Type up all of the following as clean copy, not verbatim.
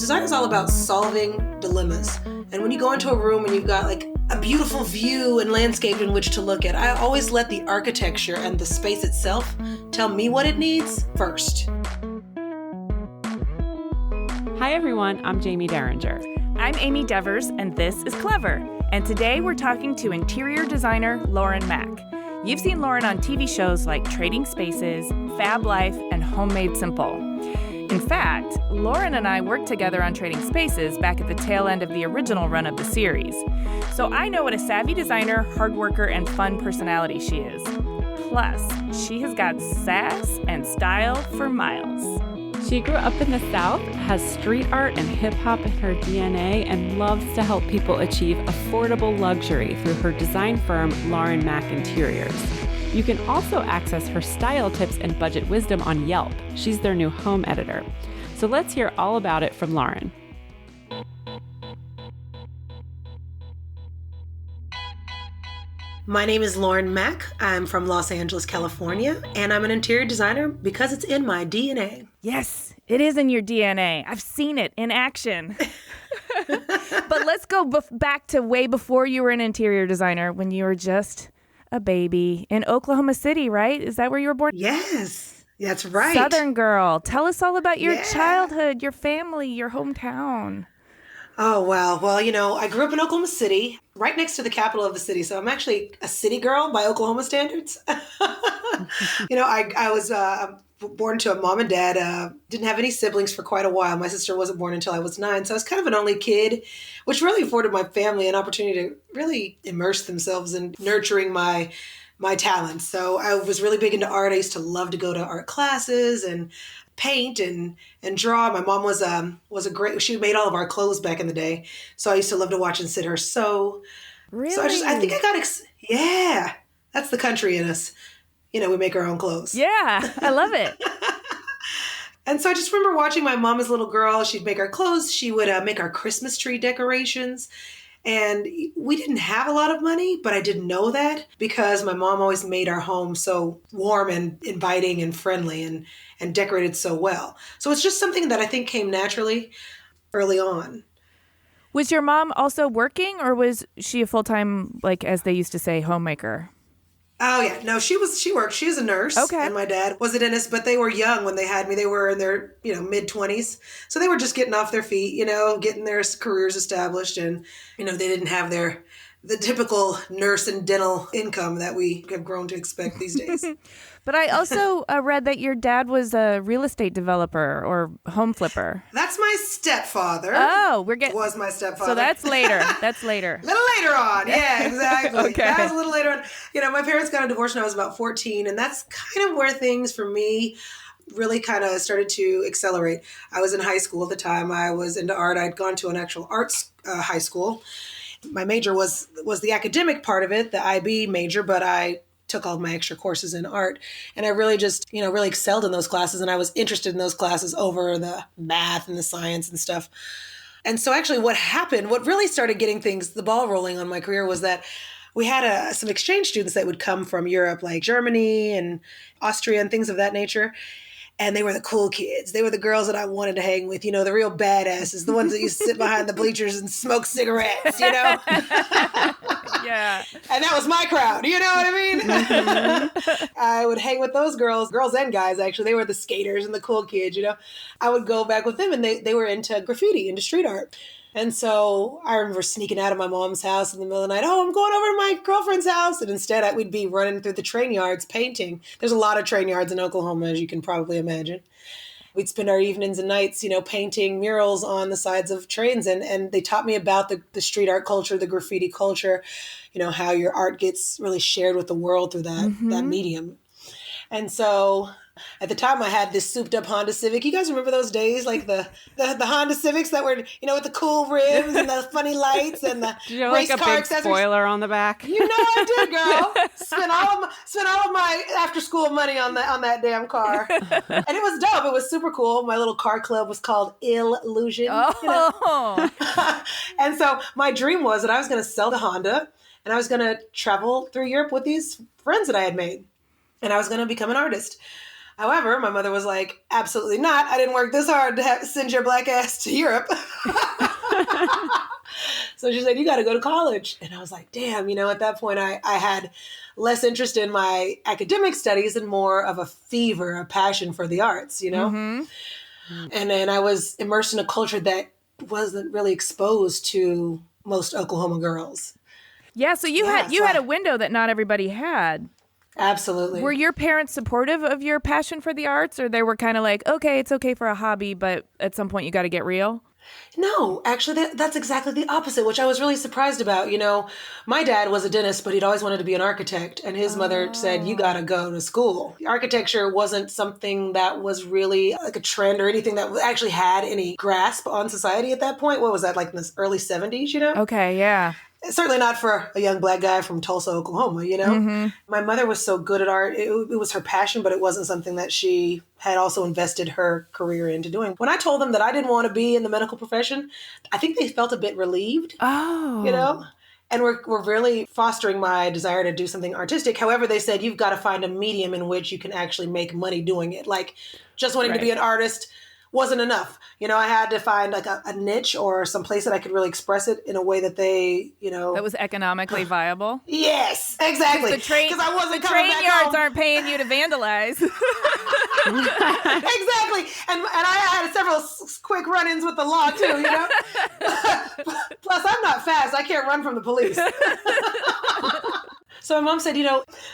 design is all about solving dilemmas. And when you go into a room and you've got like a beautiful view and landscape in which to look at, I always let the architecture and the space itself tell me what it needs first. Hi everyone, I'm Jamie Derringer. I'm Amy Devers, and this is Clever. And today we're talking to interior designer Lauren Makk. You've seen Lauren on TV shows like Trading Spaces, FABLife, and Homemade Simple. In fact, Lauren and I worked together on Trading Spaces back at the tail end of the original run of the series. So I know what a savvy designer, hard worker, and fun personality she is. Plus, she has got sass and style for miles. She grew up in the South, has street art and hip-hop in her DNA, and loves to help people achieve affordable luxury through her design firm, Lauren Makk Interiors. You can also access her style tips and budget wisdom on Yelp. She's their new home editor. So let's hear all about it from Lauren. My name is Lauren Makk. I'm from Los Angeles, California, and I'm an interior designer because it's in my DNA. Yes, it is in your DNA. I've seen it in action. But let's go back to way before you were an interior designer, when you were just a baby in Oklahoma City, right? Is that where you were born? Yes, that's right. Southern girl. Tell us all about your childhood, your family, your hometown. Oh, wow. Well, I grew up in Oklahoma City, right next to the capital of the city. So I'm actually a city girl by Oklahoma standards. I was born to a mom and dad, didn't have any siblings for quite a while. My sister wasn't born until I was 9. So I was kind of an only kid, which really afforded my family an opportunity to really immerse themselves in nurturing my talents. So I was really big into art. I used to love to go to art classes and paint and draw. My mom was a great, she made all of our clothes back in the day. So I used to love to watch and sit her sew. Really? So I think I got, that's the country in us. We make our own clothes. Yeah, I love it. And so I just remember watching my mom as a little girl. She'd make our clothes. She would make our Christmas tree decorations. And we didn't have a lot of money, but I didn't know that because my mom always made our home so warm and inviting and friendly and decorated so well. So it's just something that I think came naturally early on. Was your mom also working, or was she a full-time, like as they used to say, homemaker? Oh, yeah. No, she worked. She was a nurse. Okay. And my dad was a dentist, but they were young when they had me. They were in their, mid-20s. So they were just getting off their feet, getting their careers established. And, they didn't have the typical nurse and dental income that we have grown to expect these days. But I also read that your dad was a real estate developer or home flipper. That's my stepfather. Oh, was my stepfather. So that's later. That's later. A little later on. Yeah, exactly. Okay. That was a little later on. My parents got a divorce when I was about 14, and that's kind of where things for me really kind of started to accelerate. I was in high school at the time. I was into art. I'd gone to an actual arts high school. My major was the academic part of it, the IB major, but I took all of my extra courses in art. And I really just, really excelled in those classes. And I was interested in those classes over the math and the science and stuff. And so actually what really started getting the ball rolling on my career was that we had some exchange students that would come from Europe, like Germany and Austria and things of that nature. And they were the cool kids. They were the girls that I wanted to hang with, the real badasses, the ones that used to sit behind the bleachers and smoke cigarettes, Yeah. And that was my crowd, you know what I mean? Mm-hmm. I would hang with those girls and guys, actually. They were the skaters and the cool kids, I would go back with them, and they were into graffiti, into street art. And so I remember sneaking out of my mom's house in the middle of the night. Oh, I'm going over to my girlfriend's house. And instead, we'd be running through the train yards painting. There's a lot of train yards in Oklahoma, as you can probably imagine. We'd spend our evenings and nights, painting murals on the sides of trains. And they taught me about the street art culture, the graffiti culture, how your art gets really shared with the world through that medium. And so at the time I had this souped up Honda Civic. You guys remember those days? Like the Honda Civics that were, with the cool rims and the funny lights and the Did you have race like a car big accessories. spoiler on the back? I did, girl. Spent all of my after school money on that damn car. And it was dope. It was super cool. My little car club was called Ill-usion. Oh. And so my dream was that I was going to sell the Honda and I was going to travel through Europe with these friends that I had made. And I was going to become an artist. However, my mother was like, absolutely not. I didn't work this hard to send your black ass to Europe. So she said, you got to go to college. And I was like, damn, at that point I had less interest in my academic studies and more of a fever, a passion for the arts, Mm-hmm. And then I was immersed in a culture that wasn't really exposed to most Oklahoma girls. Yeah, so you had a window that not everybody had. Absolutely. Were your parents supportive of your passion for the arts, or they were kind of like, okay, it's okay for a hobby, but at some point you got to get real? No, actually, that's exactly the opposite, which I was really surprised about. My dad was a dentist, but he'd always wanted to be an architect. And his mother said, you got to go to school. Architecture wasn't something that was really like a trend or anything that actually had any grasp on society at that point. What was that, like in the early 70s, Okay, yeah. Certainly not for a young black guy from Tulsa, Oklahoma, Mm-hmm. My mother was so good at art. It was her passion, but it wasn't something that she had also invested her career into doing. When I told them that I didn't want to be in the medical profession, I think they felt a bit relieved, Oh. and we're really fostering my desire to do something artistic. However, they said, you've got to find a medium in which you can actually make money doing it. Like just wanting to be an artist wasn't enough. I had to find like a niche or some place that I could really express it in a way that they, That was economically viable? Yes, exactly. Because I wasn't the coming train back yards home. aren't paying you to vandalize. Exactly. And I had several quick run-ins with the law too, Plus, I'm not fast. I can't run from the police. So my mom said,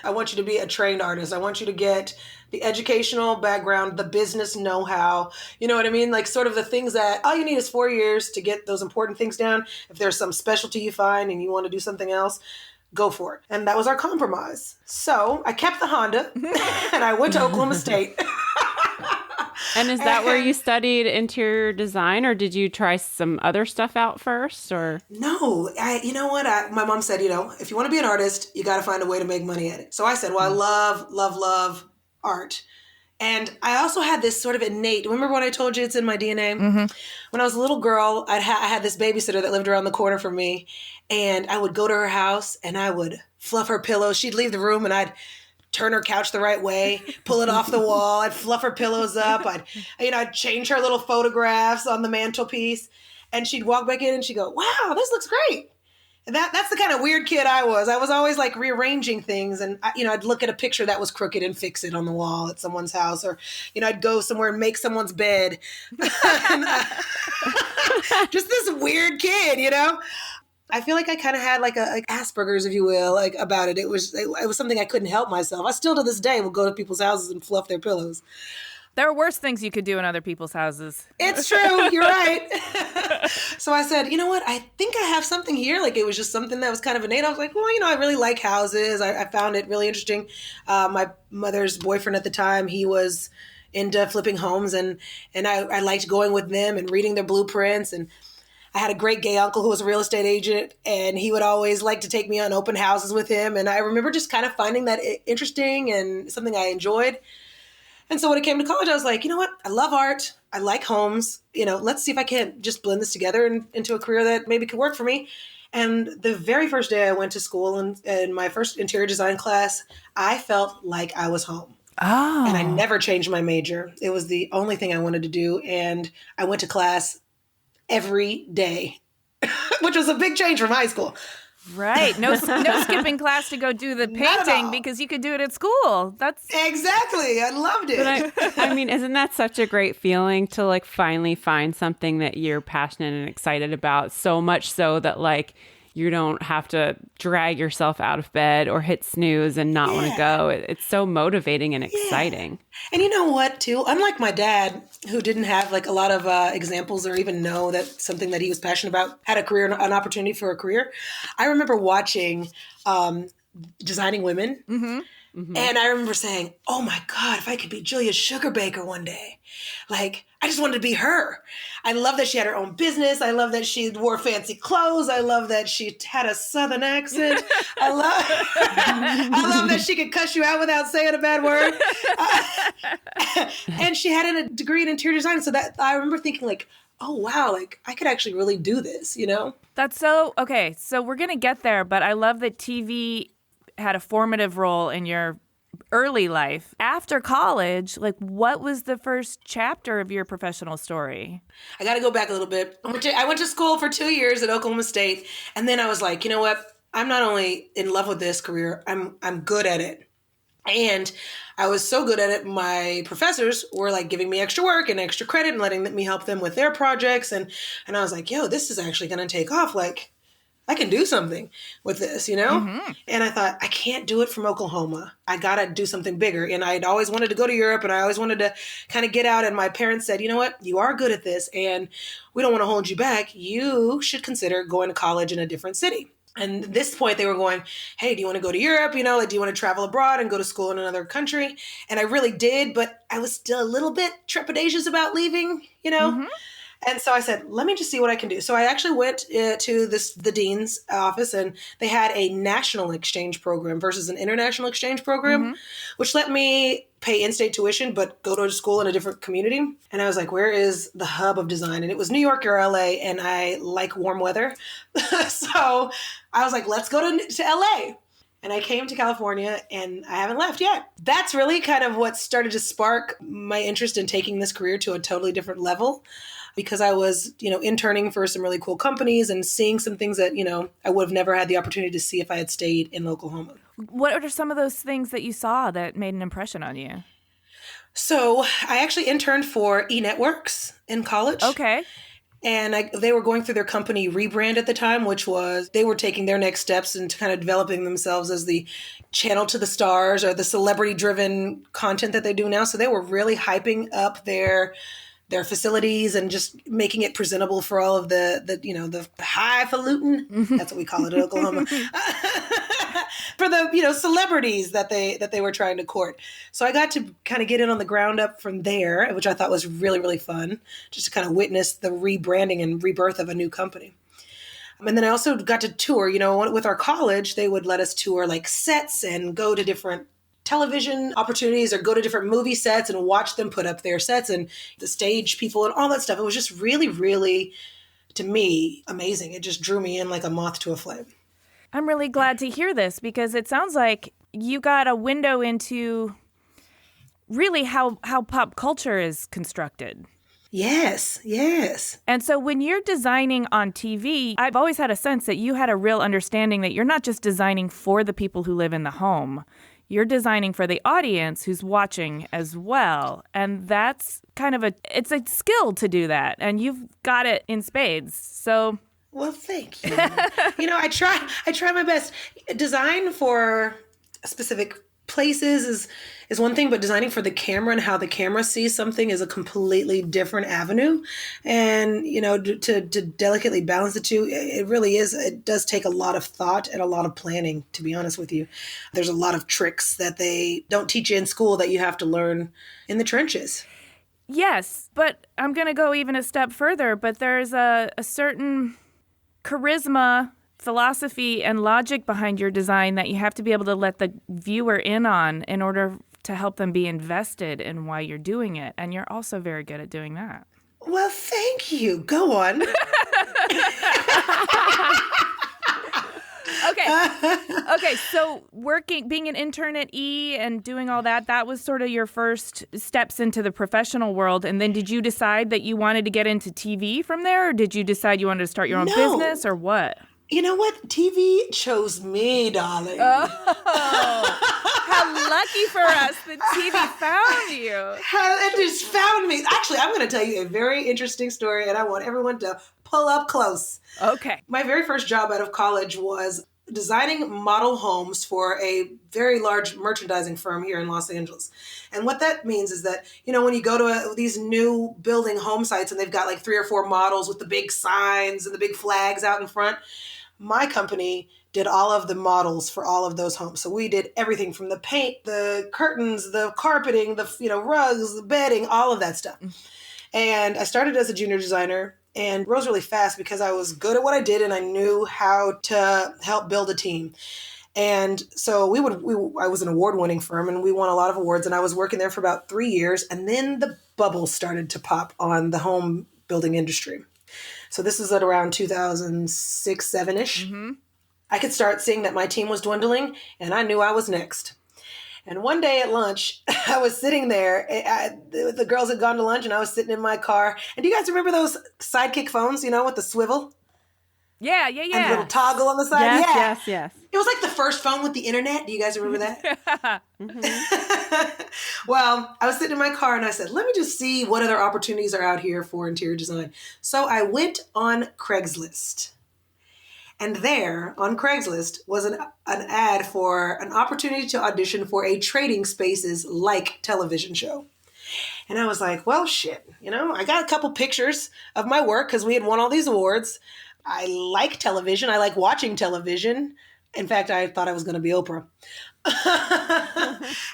I want you to be a trained artist. I want you to get the educational background, the business know-how, you know what I mean? Like sort of the things that all you need is 4 years to get those important things down. If there's some specialty you find and you want to do something else, go for it. And that was our compromise. So I kept the Honda and I went to Oklahoma State. And is that where you studied interior design, or did you try some other stuff out first? Or No, you know what? My mom said, if you want to be an artist, you got to find a way to make money at it. So I said, well, I love art. And I also had this sort of innate, remember when I told you it's in my DNA? Mm-hmm. When I was a little girl, I had this babysitter that lived around the corner from me, and I would go to her house and I would fluff her pillows. She'd leave the room and I'd turn her couch the right way, pull it off the wall. I'd fluff her pillows up. I'd change her little photographs on the mantelpiece, and she'd walk back in and she'd go, wow, this looks great. And that's the kind of weird kid I was. I was always like rearranging things, and I'd look at a picture that was crooked and fix it on the wall at someone's house, or I'd go somewhere and make someone's bed. Just this weird kid, I feel like I kind of had like Asperger's, if you will, like about it. It was something I couldn't help myself. I still to this day will go to people's houses and fluff their pillows. There are worse things you could do in other people's houses. It's true. You're right. So I said, you know what? I think I have something here. Like it was just something that was kind of innate. I was like, well, I really like houses. I found it really interesting. My mother's boyfriend at the time, he was into flipping homes, and I liked going with them and reading their blueprints. And I had a great gay uncle who was a real estate agent, and he would always like to take me on open houses with him. And I remember just kind of finding that interesting and something I enjoyed. And so when it came to college, I was like, you know what? I love art. I like homes. Let's see if I can just blend this together into a career that maybe could work for me. And the very first day I went to school and in my first interior design class, I felt like I was home. Oh. And I never changed my major. It was the only thing I wanted to do. And I went to class every day, which was a big change from high school. Right. No skipping class to go do the painting because you could do it at school. That's exactly. I loved it. But I mean, isn't that such a great feeling to like finally find something that you're passionate and excited about, so much so that like you don't have to drag yourself out of bed or hit snooze and not want to go. It's so motivating and exciting. And you know what, too? Unlike my dad, who didn't have like a lot of examples or even know that something that he was passionate about had a career, an opportunity for a career. I remember watching Designing Women. Mm-hmm. Mm-hmm. And I remember saying, oh my God, if I could be Julia Sugarbaker one day. Like, I just wanted to be her. I love that she had her own business. I love that she wore fancy clothes. I love that she had a Southern accent. I love that she could cuss you out without saying a bad word. And she had a degree in interior design. So that I remember thinking like, oh, wow, like I could actually really do this, That's so, okay. So we're going to get there, but I love that TV had a formative role in your early life. After college, like what was the first chapter of your professional story? I got to go back a little bit. I went to school for 2 years at Oklahoma State. And then I was like, you know what? I'm not only in love with this career, I'm good at it. And I was so good at it, my professors were like giving me extra work and extra credit and letting me help them with their projects. And I was like, yo, this is actually going to take off. Like, I can do something with this, you know? Mm-hmm. And I thought, I can't do it from Oklahoma. I got to do something bigger. And I'd always wanted to go to Europe, and I always wanted to kind of get out. And my parents said, you know what? You are good at this, and we don't want to hold you back. You should consider going to college in a different city. And at this point, they were going, hey, do you want to go to Europe? You know, like, do you want to travel abroad and go to school in another country? And I really did, but I was still a little bit trepidatious about leaving, you know? Mm-hmm. And so I said, let me just see what I can do. So I actually went to the dean's office, and they had a national exchange program versus an international exchange program, mm-hmm. which let me pay in-state tuition, but go to school in a different community. And I was like, where is the hub of design? And it was New York or LA, and I like warm weather. So I was like, let's go to LA. And I came to California, and I haven't left yet. That's really kind of what started to spark my interest in taking this career to a totally different level, because I was, you know, interning for some really cool companies and seeing some things that, you know, I would have never had the opportunity to see if I had stayed in Oklahoma. What are some of those things that you saw that made an impression on you? So I actually interned for eNetworks in college. Okay. And they were going through their company rebrand at the time, which was they were taking their next steps into kind of developing themselves as the channel to the stars or the celebrity-driven content that they do now. So they were really hyping up their facilities and just making it presentable for all of the you know, the highfalutin, that's what we call it in Oklahoma, for the, you know, celebrities that they were trying to court. So I got to kind of get in on the ground up from there, which I thought was really, really fun, just to kind of witness the rebranding and rebirth of a new company. And then I also got to tour, you know, with our college, they would let us tour like sets and go to different television opportunities or go to different movie sets and watch them put up their sets and the stage people and all that stuff. It was just really, really, to me, amazing. It just drew me in like a moth to a flame. I'm really glad to hear this, because it sounds like you got a window into really how pop culture is constructed. Yes, yes. And so when you're designing on TV, I've always had a sense that you had a real understanding that you're not just designing for the people who live in the home. You're designing for the audience who's watching as well. And that's kind of it's a skill to do that. And you've got it in spades. So, well, thank you. You know, I try my best. Design for specific places is one thing, but designing for the camera and how the camera sees something is a completely different avenue. And, you know, to delicately balance the two, it does take a lot of thought and a lot of planning, to be honest with you. There's a lot of tricks that they don't teach you in school that you have to learn in the trenches. Yes, but I'm going to go even a step further, but there's a certain charisma, philosophy, and logic behind your design that you have to be able to let the viewer in on in order to help them be invested in why you're doing it. And you're also very good at doing that. Well, thank you. Go on. Okay. So being an intern at E and doing all that was sort of your first steps into the professional world. And then did you decide that you wanted to get into TV from there? Or did you decide you wanted to start your own business, or what? You know what? TV chose me, darling. Oh, how lucky for us that TV found you. It just found me. Actually, I'm going to tell you a very interesting story, and I want everyone to pull up close. Okay. My very first job out of college was designing model homes for a very large merchandising firm here in Los Angeles. And what that means is that, you know, when you go to these new building home sites and they've got like 3 or 4 models with the big signs and the big flags out in front, my company did all of the models for all of those homes. So we did everything from the paint, the curtains, the carpeting, the, you know, rugs, the bedding, all of that stuff. And I started as a junior designer and rose really fast because I was good at what I did and I knew how to help build a team. And so I was an award-winning firm and we won a lot of awards, and I was working there for about 3 years. And then the bubble started to pop on the home building industry. So this is at around 2006, 7-ish. Mm-hmm. I could start seeing that my team was dwindling, and I knew I was next. And one day at lunch, I was sitting there. The girls had gone to lunch, and I was sitting in my car. And do you guys remember those sidekick phones, with the swivel? Yeah. And the little toggle on the side? Yes. It was like the first phone with the internet. Do you guys remember that? Well, I was sitting in my car, and I said, let me just see what other opportunities are out here for interior design. So I went on Craigslist. And there on Craigslist was an ad for an opportunity to audition for a Trading Spaces like television show. And I was like, well, shit, I got a couple pictures of my work because we had won all these awards. I like television. I like watching television. In fact, I thought I was going to be Oprah. and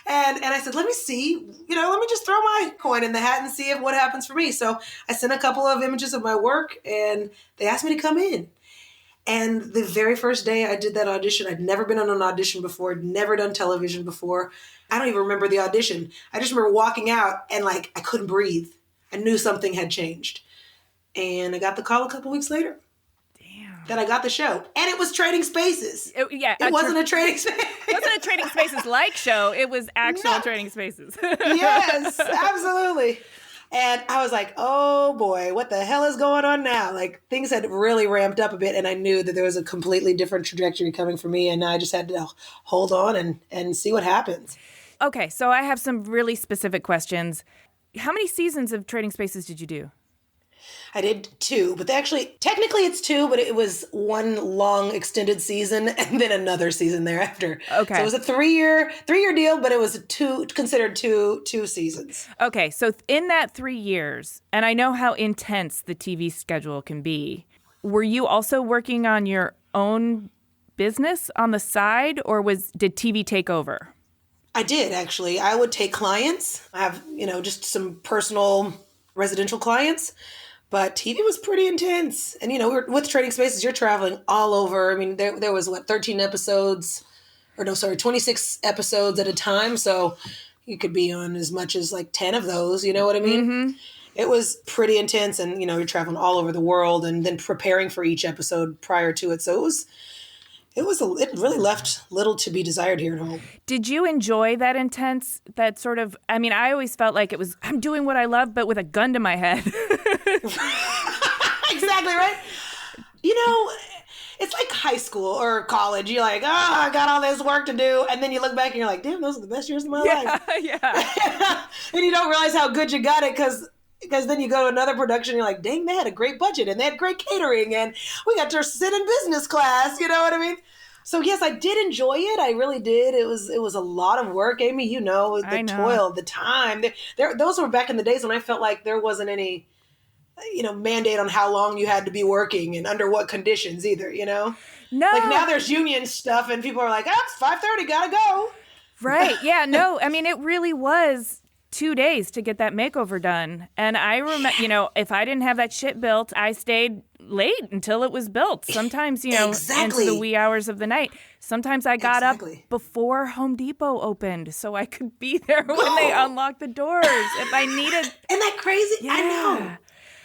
I said, let me see, let me just throw my coin in the hat and see what happens for me. So I sent a couple of images of my work, and they asked me to come in. And the very first day I did that audition, I'd never been on an audition before, never done television before. I don't even remember the audition. I just remember walking out and I couldn't breathe. I knew something had changed. And I got the call a couple weeks later. Damn. That I got the show. And it was Trading Spaces. It wasn't a Trading Spaces. It wasn't a Trading Spaces like show. It was actual Trading Spaces. Yes, absolutely. And I was like, oh boy, what the hell is going on now? Things had really ramped up a bit, and I knew that there was a completely different trajectory coming for me, and I just had to hold on and see what happens. Okay, so I have some really specific questions. How many seasons of Trading Spaces did you do? I did 2, but technically it's 2, but it was one long extended season and then another season thereafter. Okay. So it was a 3-year deal, but it was considered two seasons. Okay. So in that 3 years, and I know how intense the TV schedule can be, were you also working on your own business on the side, or did TV take over? I did, actually. I would take clients. I have, just some personal residential clients. But TV was pretty intense. And, with Trading Spaces, you're traveling all over. I mean, there was, 26 episodes at a time. So you could be on as much as 10 of those. You know what I mean? Mm-hmm. It was pretty intense. And, you're traveling all over the world and then preparing for each episode prior to it. So it really left little to be desired here at home. Did you enjoy that intense, that sort of, I always felt like I'm doing what I love, but with a gun to my head. Exactly, right? It's like high school or college. You're like, I got all this work to do. And then you look back and you're like, damn, those are the best years of my life. Yeah. And you don't realize how good you got it because then you go to another production and you're like, dang, they had a great budget and they had great catering and we got to sit in business class. You know what I mean? So yes, I did enjoy it. I really did. It was a lot of work, Amy. The toil, the time. Those were back in the days when I felt like there wasn't any, mandate on how long you had to be working and under what conditions either. No. Now there's union stuff and people are like, it's 5:30, gotta go. Right. Yeah. No. It really was 2 days to get that makeover done. And I remember, if I didn't have that shit built, I stayed late until it was built. Sometimes, Exactly. into the wee hours of the night. Sometimes I got up before Home Depot opened so I could be there when they unlocked the doors if I needed. Isn't that crazy? Yeah. I know.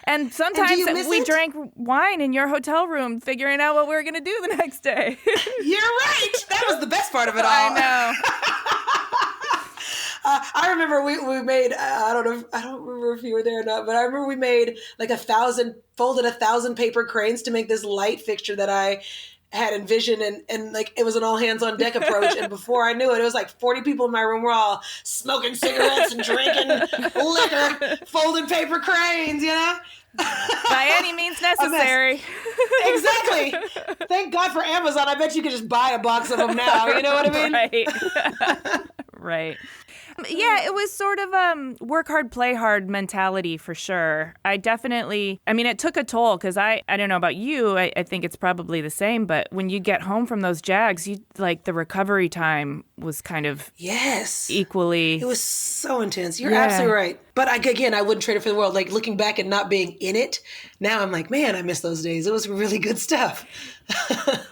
And sometimes we drank wine in your hotel room figuring out what we were going to do the next day. You're right. That was the best part of it all. I know. I remember we made, I don't remember if you were there or not, but I remember we made folded 1,000 paper cranes to make this light fixture that I had envisioned and it was an all hands on deck approach. And before I knew it, it was 40 people in my room were all smoking cigarettes and drinking liquor, folding paper cranes, By any means necessary. Exactly. Thank God for Amazon. I bet you could just buy a box of them now. You know what I mean? Right. Right. Yeah, it was sort of work hard, play hard mentality for sure. I definitely, it took a toll because I don't know about you, I think it's probably the same, but when you get home from those JAGs, the recovery time was kind of equally. It was so intense. You're absolutely right. But I wouldn't trade it for the world. Looking back and not being in it, now I'm like, man, I miss those days. It was really good stuff.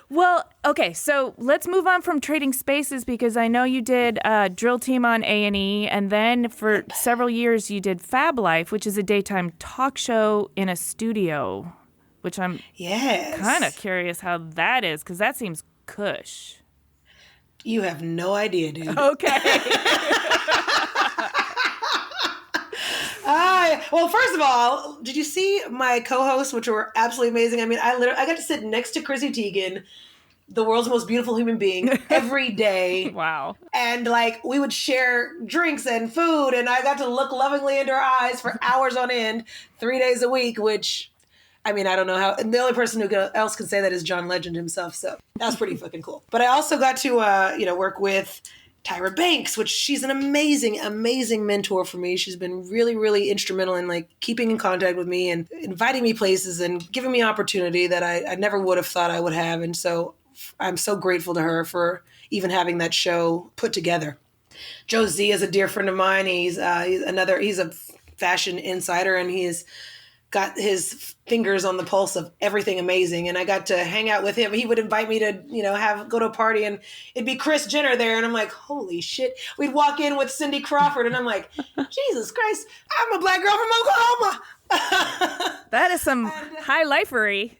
Well, okay, so let's move on from Trading Spaces because I know you did Drill Team on A&E, and then for several years you did FABLife, which is a daytime talk show in a studio, which I'm kind of curious how that is because that seems cush. You have no idea, dude. Okay. Well, first of all, did you see my co-hosts, which were absolutely amazing? I mean, I got to sit next to Chrissy Teigen, the world's most beautiful human being, every day. Wow. And like we would share drinks and food, and I got to look lovingly into her eyes for hours on end, 3 days a week, which, I mean, I don't know how, and the only person else can say that is John Legend himself. So that's pretty fucking cool. But I also got to, work with Tyra Banks, which she's an amazing, amazing mentor for me. She's been really, really instrumental in like keeping in contact with me and inviting me places and giving me opportunity that I never would have thought I would have. And so I'm so grateful to her for even having that show put together. Joe Z is a dear friend of mine. He's a fashion insider, and he's got his fingers on the pulse of everything amazing. And I got to hang out with him. He would invite me to, go to a party, and it'd be Kris Jenner there. And I'm like, holy shit. We'd walk in with Cindy Crawford, and I'm like, Jesus Christ, I'm a black girl from Oklahoma. That is some high lifery.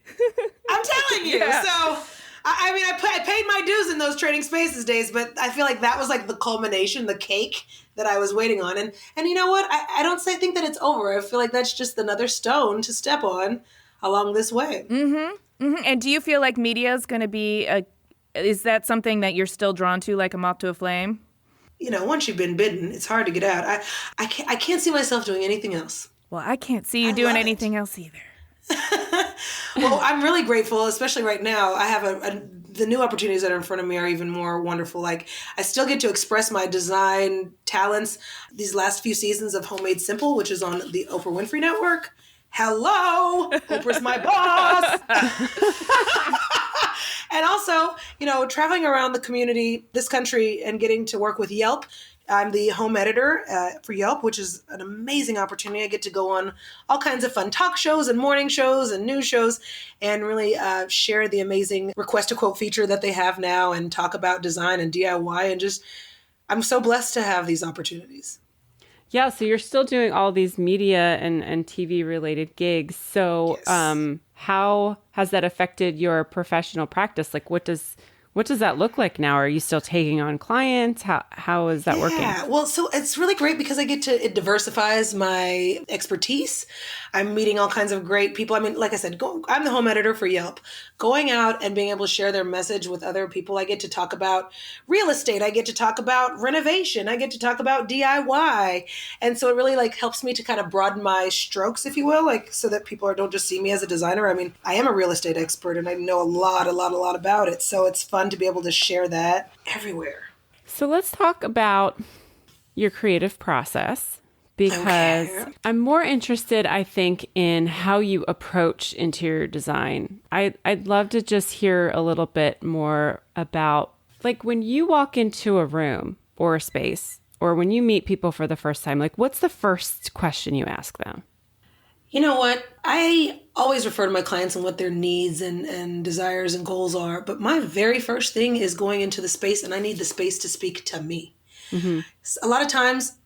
I'm telling you. Yeah. So, I mean, I paid my dues in those Trading Spaces days, but I feel like that was like the culmination, the cake that I was waiting on. And you know what? I don't think that it's over. I feel like that's just another stone to step on along this way. Mm-hmm. Mm-hmm. And do you feel like media is going to be is that something that you're still drawn to, like a moth to a flame? Once you've been bitten, it's hard to get out. I can't see myself doing anything else. Well, I can't see you doing anything else either. Well, I'm really grateful, especially right now. I have the new opportunities that are in front of me are even more wonderful. Like, I still get to express my design talents. These last few seasons of Homemade Simple, which is on the Oprah Winfrey Network. Hello, Oprah's my boss. And also, traveling around the community, this country, and getting to work with Yelp. I'm the home editor for Yelp, which is an amazing opportunity. I get to go on all kinds of fun talk shows and morning shows and news shows and really share the amazing request a quote feature that they have now and talk about design and DIY. And just, I'm so blessed to have these opportunities. Yeah, so you're still doing all these media and TV related gigs. So yes. How has that affected your professional practice? Like, what does that look like now? Are you still taking on clients? How is that working? Yeah, well, so it's really great because it diversifies my expertise. I'm meeting all kinds of great people. I mean, like I said, I'm the home editor for Yelp. Going out and being able to share their message with other people. I get to talk about real estate. I get to talk about renovation. I get to talk about DIY. And so it really helps me to kind of broaden my strokes, if you will, so that people don't just see me as a designer. I mean, I am a real estate expert and I know a lot about it. So it's fun to be able to share that everywhere. So let's talk about your creative process, because I'm more interested, I think, in how you approach interior design. I'd love to just hear a little bit more about, when you walk into a room or a space, or when you meet people for the first time, what's the first question you ask them? You know what? I always refer to my clients and what their needs and desires and goals are. But my very first thing is going into the space, and I need the space to speak to me. Mm-hmm. A lot of times,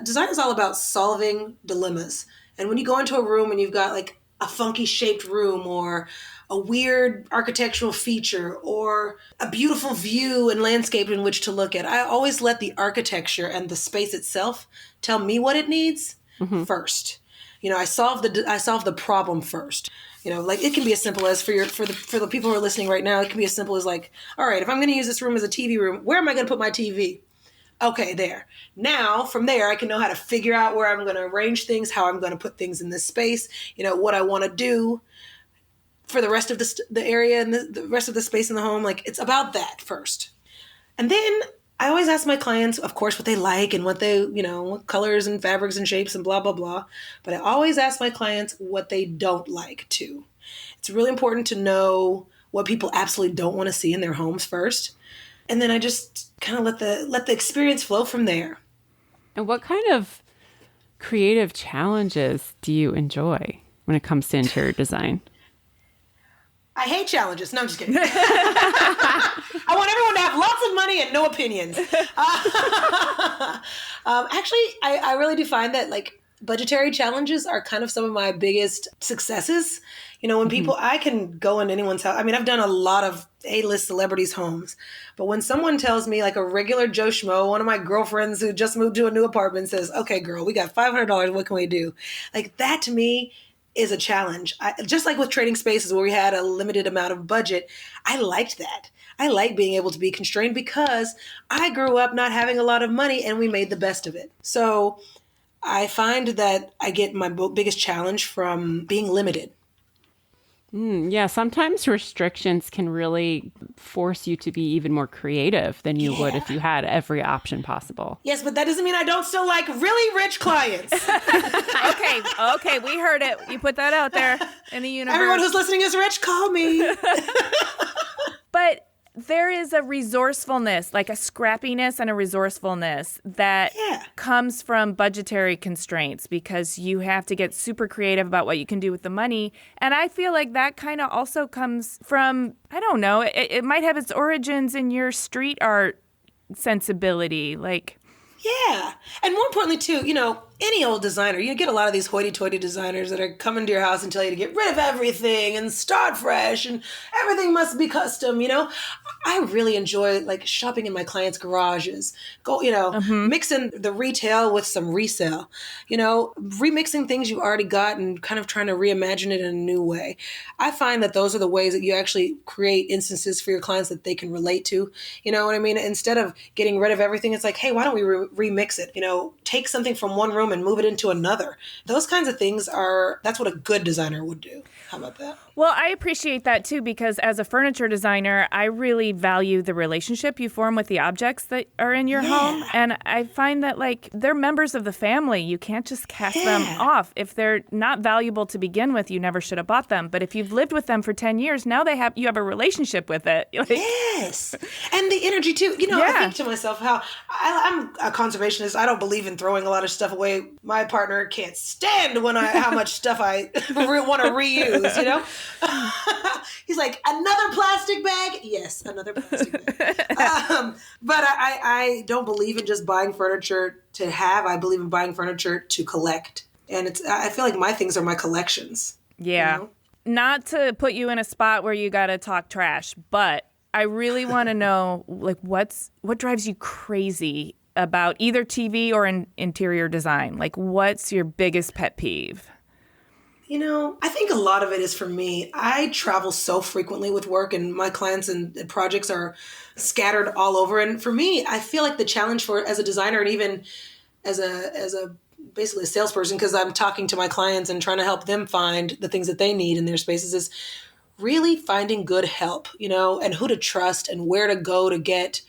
design is all about solving dilemmas. And when you go into a room and you've got a funky shaped room or a weird architectural feature or a beautiful view and landscape in which to look at, I always let the architecture and the space itself tell me what it needs first. I solve the problem first. It can be as simple as for the people who are listening right now, it can be as simple as all right, if I'm going to use this room as a TV room, where am I going to put my TV? Okay, there. Now, from there, I can know how to figure out where I'm going to arrange things, how I'm going to put things in this space, what I want to do for the rest of the area and the rest of the space in the home. It's about that first. And then I always ask my clients, of course, what they like and what they, what colors and fabrics and shapes and blah, blah, blah. But I always ask my clients what they don't like too. It's really important to know what people absolutely don't want to see in their homes first. And then I just kind of let the experience flow from there. And what kind of creative challenges do you enjoy when it comes to interior design? I hate challenges. No, I'm just kidding. I want everyone to have lots of money and no opinions. Actually, I really do find that budgetary challenges are kind of some of my biggest successes. When people, I can go in anyone's house. I mean, I've done a lot of A-list celebrities' homes, but when someone tells me, like a regular Joe Schmo, one of my girlfriends who just moved to a new apartment says, okay, girl, we got $500. What can we do? Like, that to me is a challenge. Just like with trading spaces where we had a limited amount of budget, I liked that. I like being able to be constrained because I grew up not having a lot of money and we made the best of it. So I find that I get my biggest challenge from being limited. Yeah, sometimes restrictions can really force you to be even more creative than you would if you had every option possible. Yes, but that doesn't mean I don't still like really rich clients. Okay, we heard it. You put that out there in the universe. Everyone who's listening is rich, call me. But there is a resourcefulness, like a scrappiness and a resourcefulness that comes from budgetary constraints because you have to get super creative about what you can do with the money. And I feel like that kind of also comes from, I don't know, it might have its origins in your street art sensibility. Like, yeah. And more importantly, too, any old designer, you get a lot of these hoity-toity designers that are coming to your house and tell you to get rid of everything and start fresh and everything must be custom, I really enjoy like shopping in my clients' garages, mixing the retail with some resale, remixing things you already got and kind of trying to reimagine it in a new way. I find that those are the ways that you actually create instances for your clients that they can relate to. You know what I mean? Instead of getting rid of everything, it's like, hey, why don't we remix it? Take something from one room and move it into another. Those kinds of things that's what a good designer would do. How about that? Well, I appreciate that too, because as a furniture designer, I really value the relationship you form with the objects that are in your home. And I find that like they're members of the family. You can't just cast them off. If they're not valuable to begin with, you never should have bought them. But if you've lived with them for 10 years, now you have a relationship with it. Yes. And the energy too. I think to myself how I'm a conservationist. I don't believe in throwing a lot of stuff away. My partner can't stand how much stuff I want to reuse, He's like, another plastic bag? Yes, another plastic bag. But I don't believe in just buying furniture to have. I believe in buying furniture to collect. And I feel like my things are my collections. Yeah. Not to put you in a spot where you got to talk trash, but I really want to know, like, what drives you crazy about either TV or interior design? Like, what's your biggest pet peeve? I think a lot of it is for me. I travel so frequently with work and my clients and projects are scattered all over. And for me, I feel like the challenge as a designer and even as a basically a salesperson, because I'm talking to my clients and trying to help them find the things that they need in their spaces, is really finding good help, and who to trust and where to go to get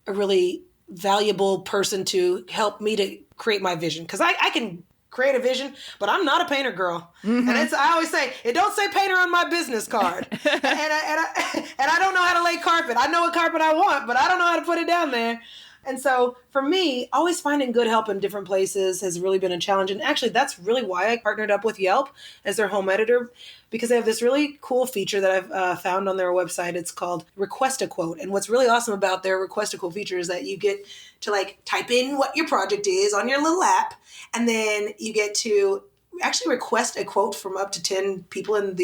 a really valuable person to help me to create my vision. Because I can create a vision, but I'm not a painter girl. Mm-hmm. And I always say, it don't say painter on my business card. and I don't know how to lay carpet. I know what carpet I want, but I don't know how to put it down there. And so for me, always finding good help in different places has really been a challenge. And actually, that's really why I partnered up with Yelp as their home editor, because they have this really cool feature that I've found on their website. It's called Request a Quote. And what's really awesome about their Request a Quote feature is that you get to like type in what your project is on your little app, and then you get to actually request a quote from up to 10 people in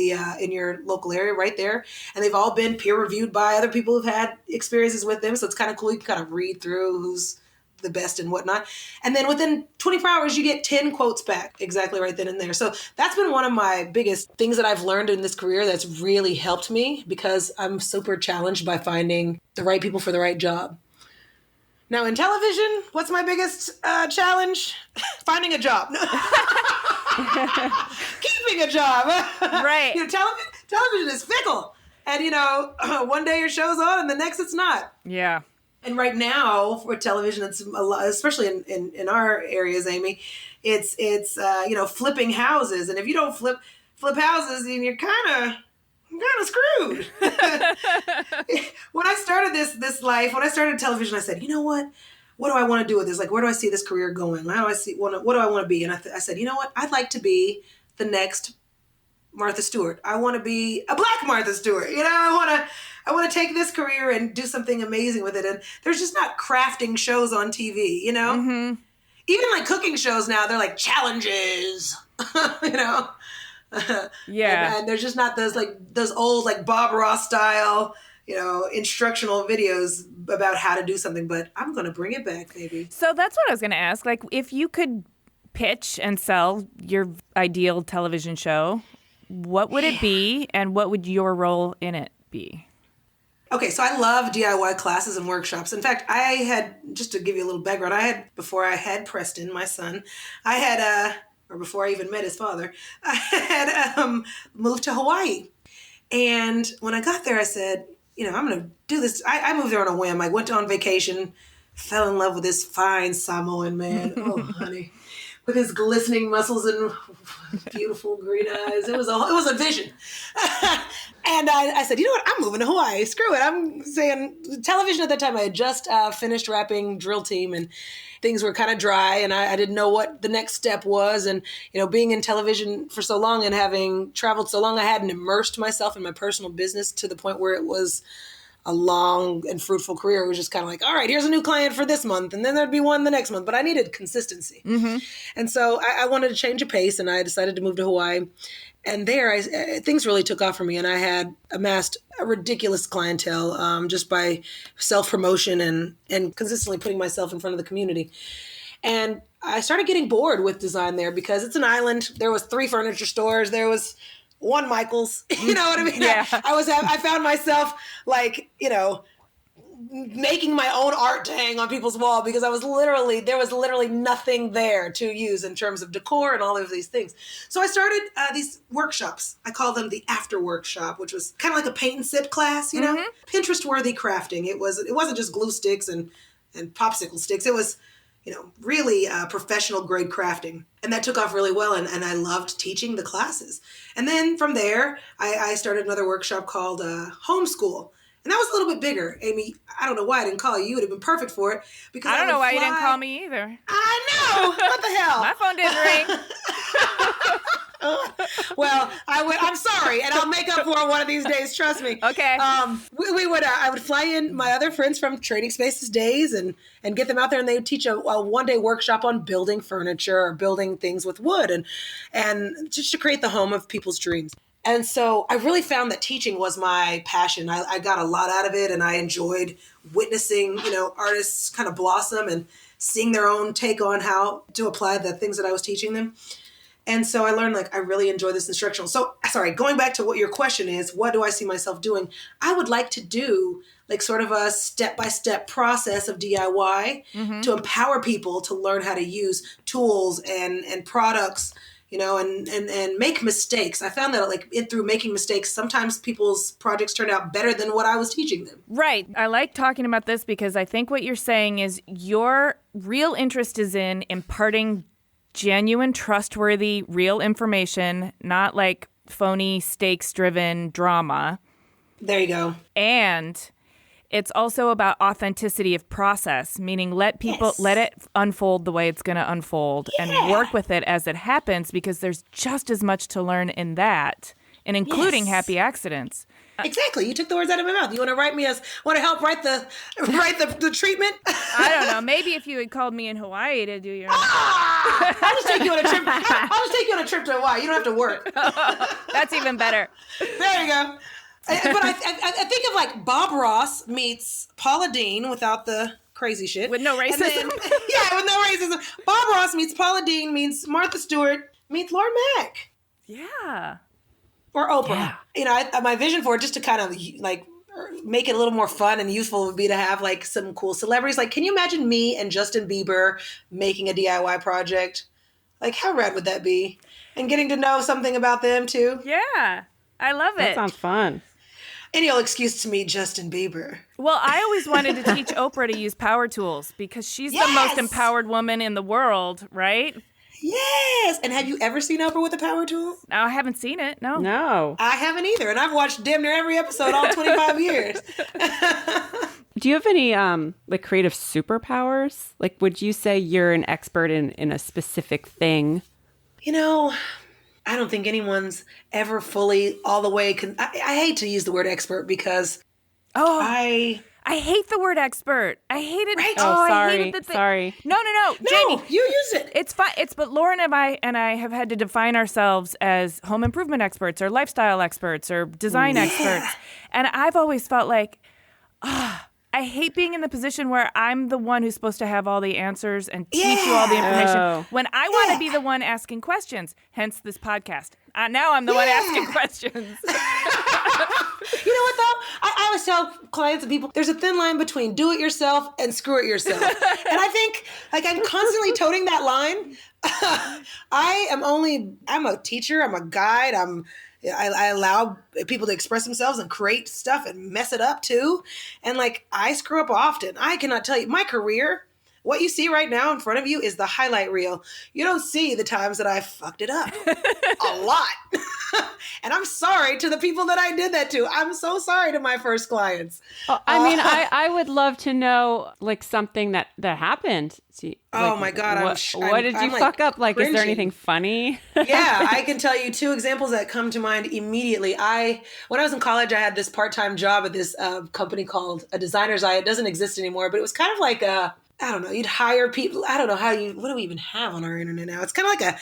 your local area right there. And they've all been peer reviewed by other people who've had experiences with them. So it's kind of cool. You can kind of read through who's the best and whatnot. And then within 24 hours, you get 10 quotes back exactly right then and there. So that's been one of my biggest things that I've learned in this career that's really helped me, because I'm super challenged by finding the right people for the right job. Now in television, what's my biggest challenge? Finding a job. Keeping a job. Right. Television is fickle. And, one day your show's on and the next it's not. Yeah. And right now for television, it's a lot, especially in our areas, Amy, it's flipping houses. And if you don't flip houses, then you're kind of screwed. When I started this life, when I started television, I said, you know what? What do I want to do with this? Like, where do I see this career going? What do I want to be? And I said, you know what? I'd like to be the next Martha Stewart. I want to be a Black Martha Stewart. I want to take this career and do something amazing with it. And there's just not crafting shows on TV, Mm-hmm. even like cooking shows now, they're like challenges, you know? Yeah. And there's just not those old like Bob Ross style, you know, instructional videos about how to do something, but I'm going to bring it back, maybe. So that's what I was going to ask. Like, if you could pitch and sell your ideal television show, what would it be, and what would your role in it be? Okay, so I love DIY classes and workshops. In fact, I had, just to give you a little background, before I had Preston, my son, or before I even met his father, I had moved to Hawaii. And when I got there, I said, you know, I'm going to do this. I moved there on a whim. I went on vacation, fell in love with this fine Samoan man. Oh, honey. With his glistening muscles and beautiful green eyes. It was a vision. And I said, you know what? I'm moving to Hawaii. Screw it. I'm saying television at that time. I had just finished wrapping Drill Team and things were kind of dry and I didn't know what the next step was. And, you know, being in television for so long and having traveled so long, I hadn't immersed myself in my personal business to the point where it was a long and fruitful career. It was just kind of like, all right, here's a new client for this month. And then there'd be one the next month. But I needed consistency. Mm-hmm. And so I wanted to change a pace and I decided to move to Hawaii. And there, things really took off for me. And I had amassed a ridiculous clientele just by self-promotion and consistently putting myself in front of the community. And I started getting bored with design there because it's an island. There was 3 furniture stores. There was one Michael's, you know what I mean? Yeah. I found myself like, you know, making my own art to hang on people's wall because there was literally nothing there to use in terms of decor and all of these things. So I started these workshops. I call them the after workshop, which was kind of like a paint and sip class, you know, Pinterest worthy crafting. It wasn't just glue sticks and popsicle sticks. It was, you know, really professional grade crafting. And that took off really well. And I loved teaching the classes. And then from there, I started another workshop called Homeschool. And that was a little bit bigger. Amy, I don't know why I didn't call you. You would have been perfect for it. Because I don't know why you didn't call me either. I know. What the hell? My phone didn't ring. Well, I'm sorry, and I'll make up for it one of these days. Trust me. Okay. I would fly in my other friends from Trading Spaces days and get them out there, and they would teach a one-day workshop on building furniture or building things with wood, and just to create the home of people's dreams. And so I really found that teaching was my passion. I got a lot out of it, and I enjoyed witnessing, you know, artists kind of blossom and seeing their own take on how to apply the things that I was teaching them. And so I learned, like, I really enjoy this instructional. So, sorry, going back to what your question is, what do I see myself doing? I would like to do, like, sort of a step-by-step process of DIY to empower people to learn how to use tools and products, you know, and make mistakes. I found that, like, through making mistakes, sometimes people's projects turned out better than what I was teaching them. Right. I like talking about this because I think what you're saying is your real interest is in imparting genuine, trustworthy, real information, not like phony, stakes-driven drama. There you go. And it's also about authenticity of process, meaning let it unfold the way it's going to unfold and work with it as it happens, because there's just as much to learn in that, and including happy accidents. Exactly. You took the words out of my mouth. You want to help write the treatment? I don't know. Maybe if you had called me in Hawaii to do your... I'll just take you on a trip. I'll just take you on a trip to Hawaii. You don't have to work. That's even better. There you go. But I think of like Bob Ross meets Paula Deen without the crazy shit. With no racism. With no racism. Bob Ross meets Paula Deen meets Martha Stewart meets Lauren Makk. Yeah. Or Oprah. Yeah. You know, my vision for it, just to kind of like make it a little more fun and useful, would be to have like some cool celebrities. Like, can you imagine me and Justin Bieber making a DIY project? Like, how rad would that be? And getting to know something about them too. Yeah. I love it. That sounds fun. Any old excuse to meet Justin Bieber. Well, I always wanted to teach Oprah to use power tools because she's the most empowered woman in the world, right? Yes. And have you ever seen Oprah with a power tool? No, I haven't seen it. No. No. I haven't either. And I've watched damn near every episode all 25 years. Do you have any like creative superpowers? Like, would you say you're an expert in a specific thing? You know, I don't think anyone's ever fully all the way. I hate to use the word expert because I I hate the word expert. I hate it. Right? Oh, sorry. I hated Sorry. No, Jamie. No, you use it. It's fine. But Lauren and I have had to define ourselves as home improvement experts or lifestyle experts or design experts. And I've always felt like, I hate being in the position where I'm the one who's supposed to have all the answers and teach you all the information when I want to be the one asking questions, hence this podcast. Now I'm the one asking questions. You know what, though? I always tell clients and people, there's a thin line between do it yourself and screw it yourself. And I think, like, I'm constantly toting that line. I'm a teacher, I'm a guide, I allow people to express themselves and create stuff and mess it up too. And like, I screw up often. I cannot tell you, my career, what you see right now in front of you is the highlight reel. You don't see the times that I fucked it up. A lot. And I'm sorry to the people that I did that to. I'm so sorry to my first clients. I would love to know like something that happened. Oh my God. What did you fuck up? Like, cringing. Is there anything funny? Yeah, I can tell you two examples that come to mind immediately. When I was in college, I had this part-time job at this company called A Designer's Eye. It doesn't exist anymore, but it was kind of like I don't know, you'd hire people. I don't know what do we even have on our internet now? It's kind of like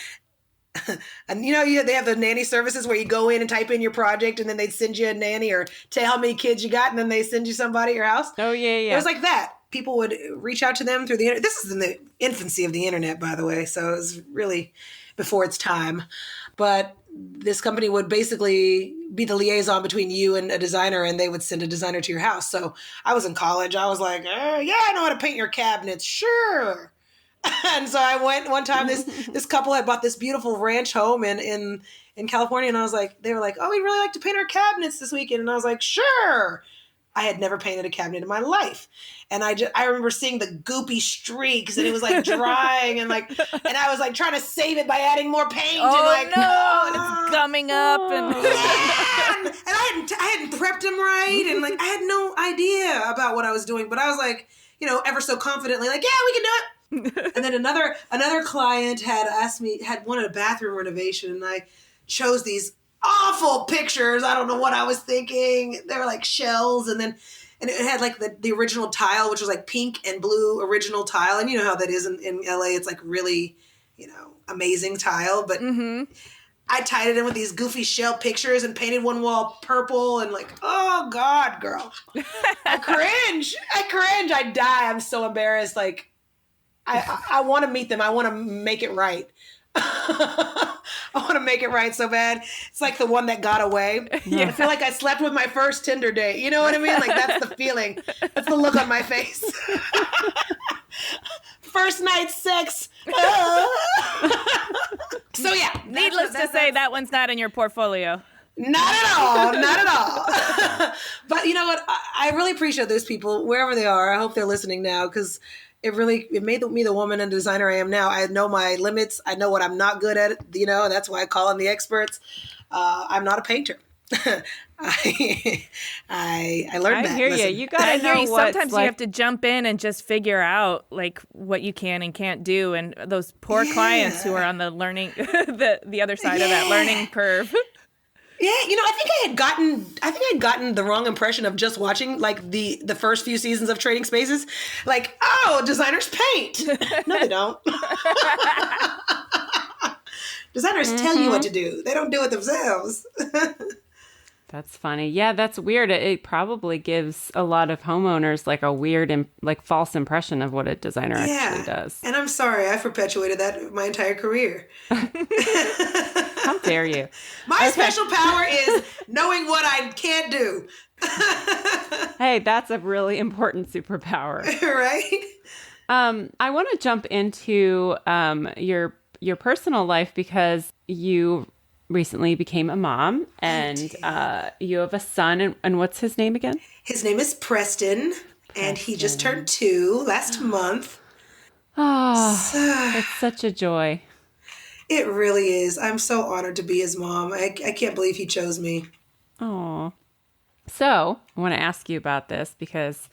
and they have the nanny services where you go in and type in your project and then they'd send you a nanny or tell how many kids you got and then they send you somebody at your house. Oh, yeah. It was like that. People would reach out to them through the internet. This is in the infancy of the internet, by the way. So it was really before its time. But this company would basically be the liaison between you and a designer, and they would send a designer to your house. So I was in college. I was like, yeah, I know how to paint your cabinets. Sure. And so I went one time, this couple had bought this beautiful ranch home in California. And I was like, they were like, oh, we'd really like to paint our cabinets this weekend. And I was like, sure. I had never painted a cabinet in my life. And I remember seeing the goopy streaks and it was like drying and I was like trying to save it by adding more paint. And it's gumming up. And I hadn't prepped them right. And like, I had no idea about what I was doing, but I was like, ever so confidently like, yeah, we can do it. And then another client had wanted a bathroom renovation, and I chose these awful pictures. I don't know what I was thinking. They were like shells, and it had like the original tile, which was like pink and blue original tile. And you know how that is in LA. It's like really, amazing tile. But I tied it in with these goofy shell pictures and painted one wall purple and like, oh God, girl. I cringe. I die. I'm so embarrassed. Like, I want to meet them. I want to make it right. I want to make it right so bad. It's like the one that got away. I feel like I slept with my first Tinder date. You know what I mean? Like, that's the feeling. That's the look on my face. First night sex. So yeah. Needless to say, that one's not in your portfolio. Not at all. Not at all. But you know what? I really appreciate those people, wherever they are. I hope they're listening now, because it made me the woman and designer I am now. I know my limits. I know what I'm not good at. That's why I call in the experts. I'm not a painter. I learned that. I hear you. You gotta know what. Sometimes you have to jump in and just figure out like what you can and can't do. And those poor clients who are on the learning, the other side of that learning curve. Yeah, I think I had gotten the wrong impression of just watching like the first few seasons of Trading Spaces. Like, oh, designers paint. No, they don't. Designers tell you what to do. They don't do it themselves. That's funny. Yeah, that's weird. It probably gives a lot of homeowners like a weird, like false impression of what a designer actually does. And I'm sorry, I perpetuated that my entire career. How dare you? My special power is knowing what I can't do. Hey, that's a really important superpower. Right? I want to jump into your personal life because you recently became a mom and you have a son. And what's his name again? His name is Preston. And he just turned 2 last month. Oh, it's such a joy. It really is. I'm so honored to be his mom. I can't believe he chose me. Oh. So I want to ask you about this because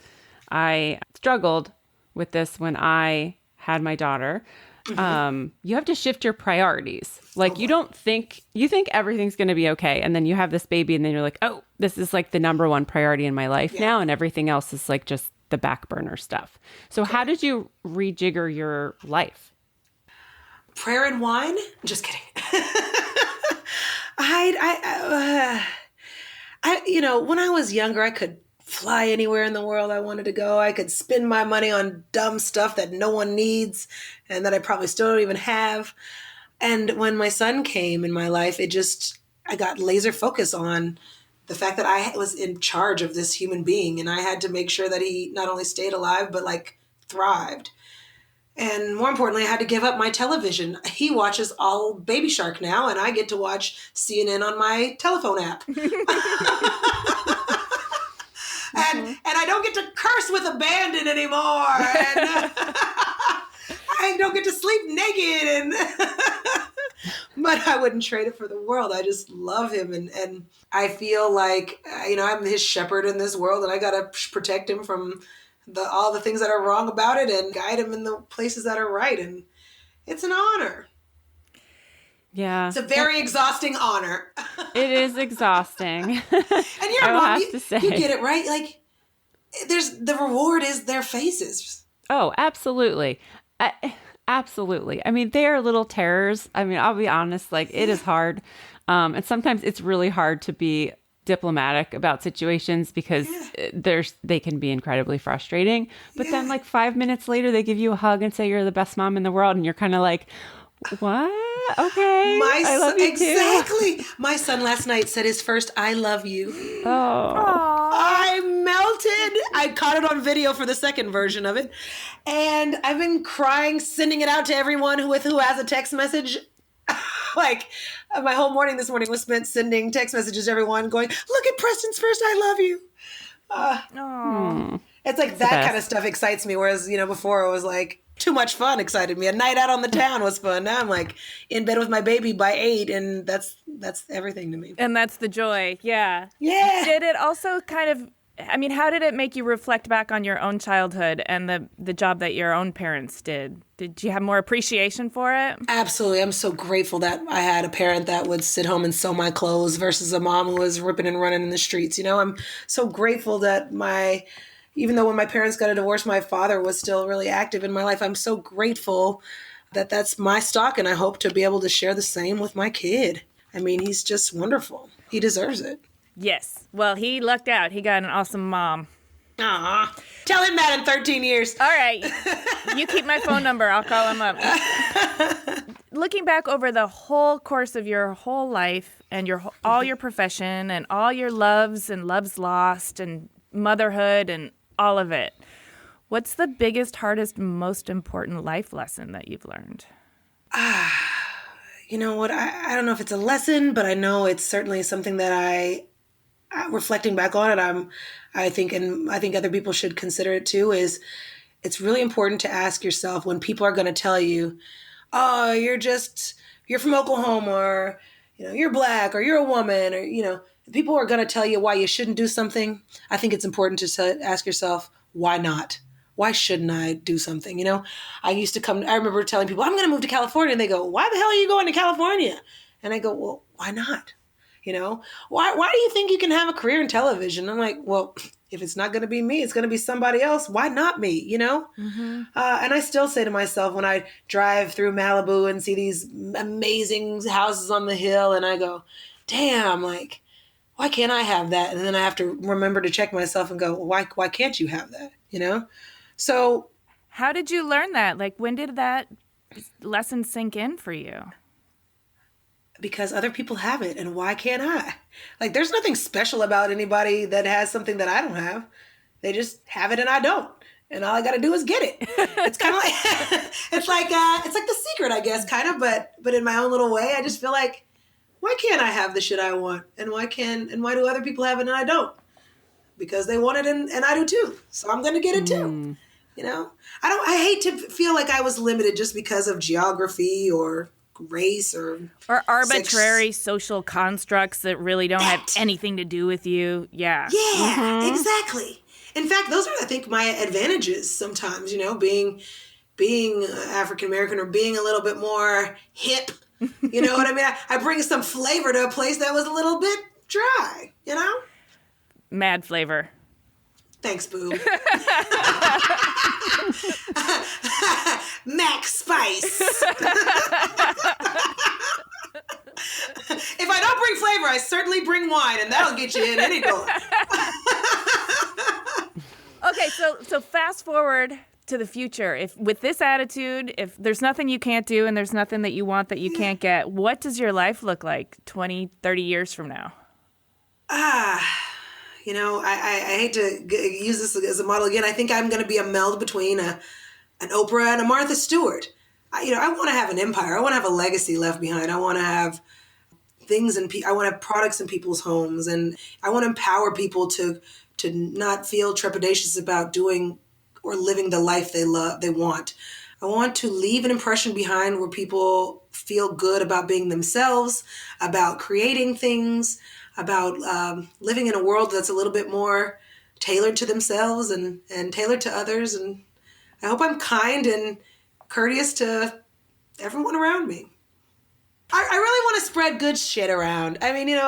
I struggled with this when I had my daughter. you have to shift your priorities. Like you think everything's going to be okay. And then you have this baby and then you're like, oh, this is like the number one priority in my life now. And everything else is like just the back burner stuff. So how did you rejigger your life? Prayer and wine? Just kidding. When I was younger, I could fly anywhere in the world I wanted to go. I could spend my money on dumb stuff that no one needs and that I probably still don't even have. And when my son came in my life, I got laser focused on the fact that I was in charge of this human being and I had to make sure that he not only stayed alive, but like thrived. And more importantly, I had to give up my television. He watches all Baby Shark now, and I get to watch CNN on my telephone app. And I don't get to curse with abandon anymore. And I don't get to sleep naked. But I wouldn't trade it for the world. I just love him. And I feel like, I'm his shepherd in this world, and I got to protect him from all the things that are wrong about it and guide him in the places that are right. And it's an honor. Yeah. It's a very exhausting honor. It is exhausting. And you're I will mom, have to say. You get it, right? Like the reward is their faces. Oh, absolutely. Absolutely. I mean, they are little terrors. I mean, I'll be honest, like it is hard. And sometimes it's really hard to be diplomatic about situations because they can be incredibly frustrating. But then like 5 minutes later, they give you a hug and say you're the best mom in the world. And you're kind of like, what? Okay. I love you exactly. too. My son last night said his first "I love you." Oh. I melted. I caught it on video for the second version of it. And I've been crying, sending it out to everyone who has a text message. Like my whole morning this morning was spent sending text messages to everyone going, look at Preston's first "I love you." It's like that kind of stuff excites me. Whereas, before it was like too much fun excited me. A night out on the town was fun. Now I'm like in bed with my baby by 8 and that's everything to me. And that's the joy. Yeah. Yeah. Did it also how did it make you reflect back on your own childhood and the job that your own parents did? Did you have more appreciation for it? Absolutely. I'm so grateful that I had a parent that would sit home and sew my clothes versus a mom who was ripping and running in the streets. I'm so grateful that even though when my parents got a divorce, my father was still really active in my life. I'm so grateful that that's my stock, and I hope to be able to share the same with my kid. I mean, he's just wonderful. He deserves it. Yes. Well, he lucked out. He got an awesome mom. Aw. Tell him that in 13 years. All right. You keep my phone number. I'll call him up. Looking back over the whole course of your whole life and all your profession and all your loves and loves lost and motherhood and all of it, what's the biggest, hardest, most important life lesson that you've learned? You know what? I don't know if it's a lesson, but I know it's certainly something that reflecting back on it, I think other people should consider it too, is it's really important to ask yourself when people are going to tell you, oh, you're from Oklahoma, or, you're black, or you're a woman, or, people are going to tell you why you shouldn't do something. I think it's important to ask yourself, why not? Why shouldn't I do something? I remember telling people, I'm going to move to California. And they go, why the hell are you going to California? And I go, well, why not? Why do you think you can have a career in television? I'm like, well, if it's not going to be me, it's going to be somebody else. Why not me? Mm-hmm. And I still say to myself when I drive through Malibu and see these amazing houses on the hill, and I go, damn, like, why can't I have that? And then I have to remember to check myself and go, well, why can't you have that? So how did you learn that? Like, when did that lesson sink in for you? Because other people have it, and why can't I? Like, there's nothing special about anybody that has something that I don't have. They just have it and I don't. And all I got to do is get it. It's kind of like, it's like The Secret, I guess, kind of, but in my own little way. I just feel like, why can't I have the shit I want? And why do other people have it and I don't? Because they want it and I do too. So I'm going to get it too. I hate to feel like I was limited just because of geography or race or arbitrary social constructs that really don't have anything to do with you. Yeah. Yeah, exactly. In fact, those are, I think, my advantages sometimes, being being African American or being a little bit more hip. You know what I mean? I bring some flavor to a place that was a little bit dry, you know? Mad flavor. Thanks, boo. Makk spice. If I don't bring flavor, I certainly bring wine, and that'll get you in any door. Okay, so fast forward to the future. If with this attitude, if there's nothing you can't do and there's nothing that you want that you can't get, what does your life look like 20, 30 years from now? You know, I hate to use this as a model again. I think I'm going to be a meld between an Oprah and a Martha Stewart. I want to have an empire. I want to have a legacy left behind. I want to have things I want to have products in people's homes, and I want to empower people to not feel trepidatious about doing or living the life they want. I want to leave an impression behind where people feel good about being themselves, about creating things, about living in a world that's a little bit more tailored to themselves and tailored to others. And I hope I'm kind and courteous to everyone around me. I really want to spread good shit around. I mean, you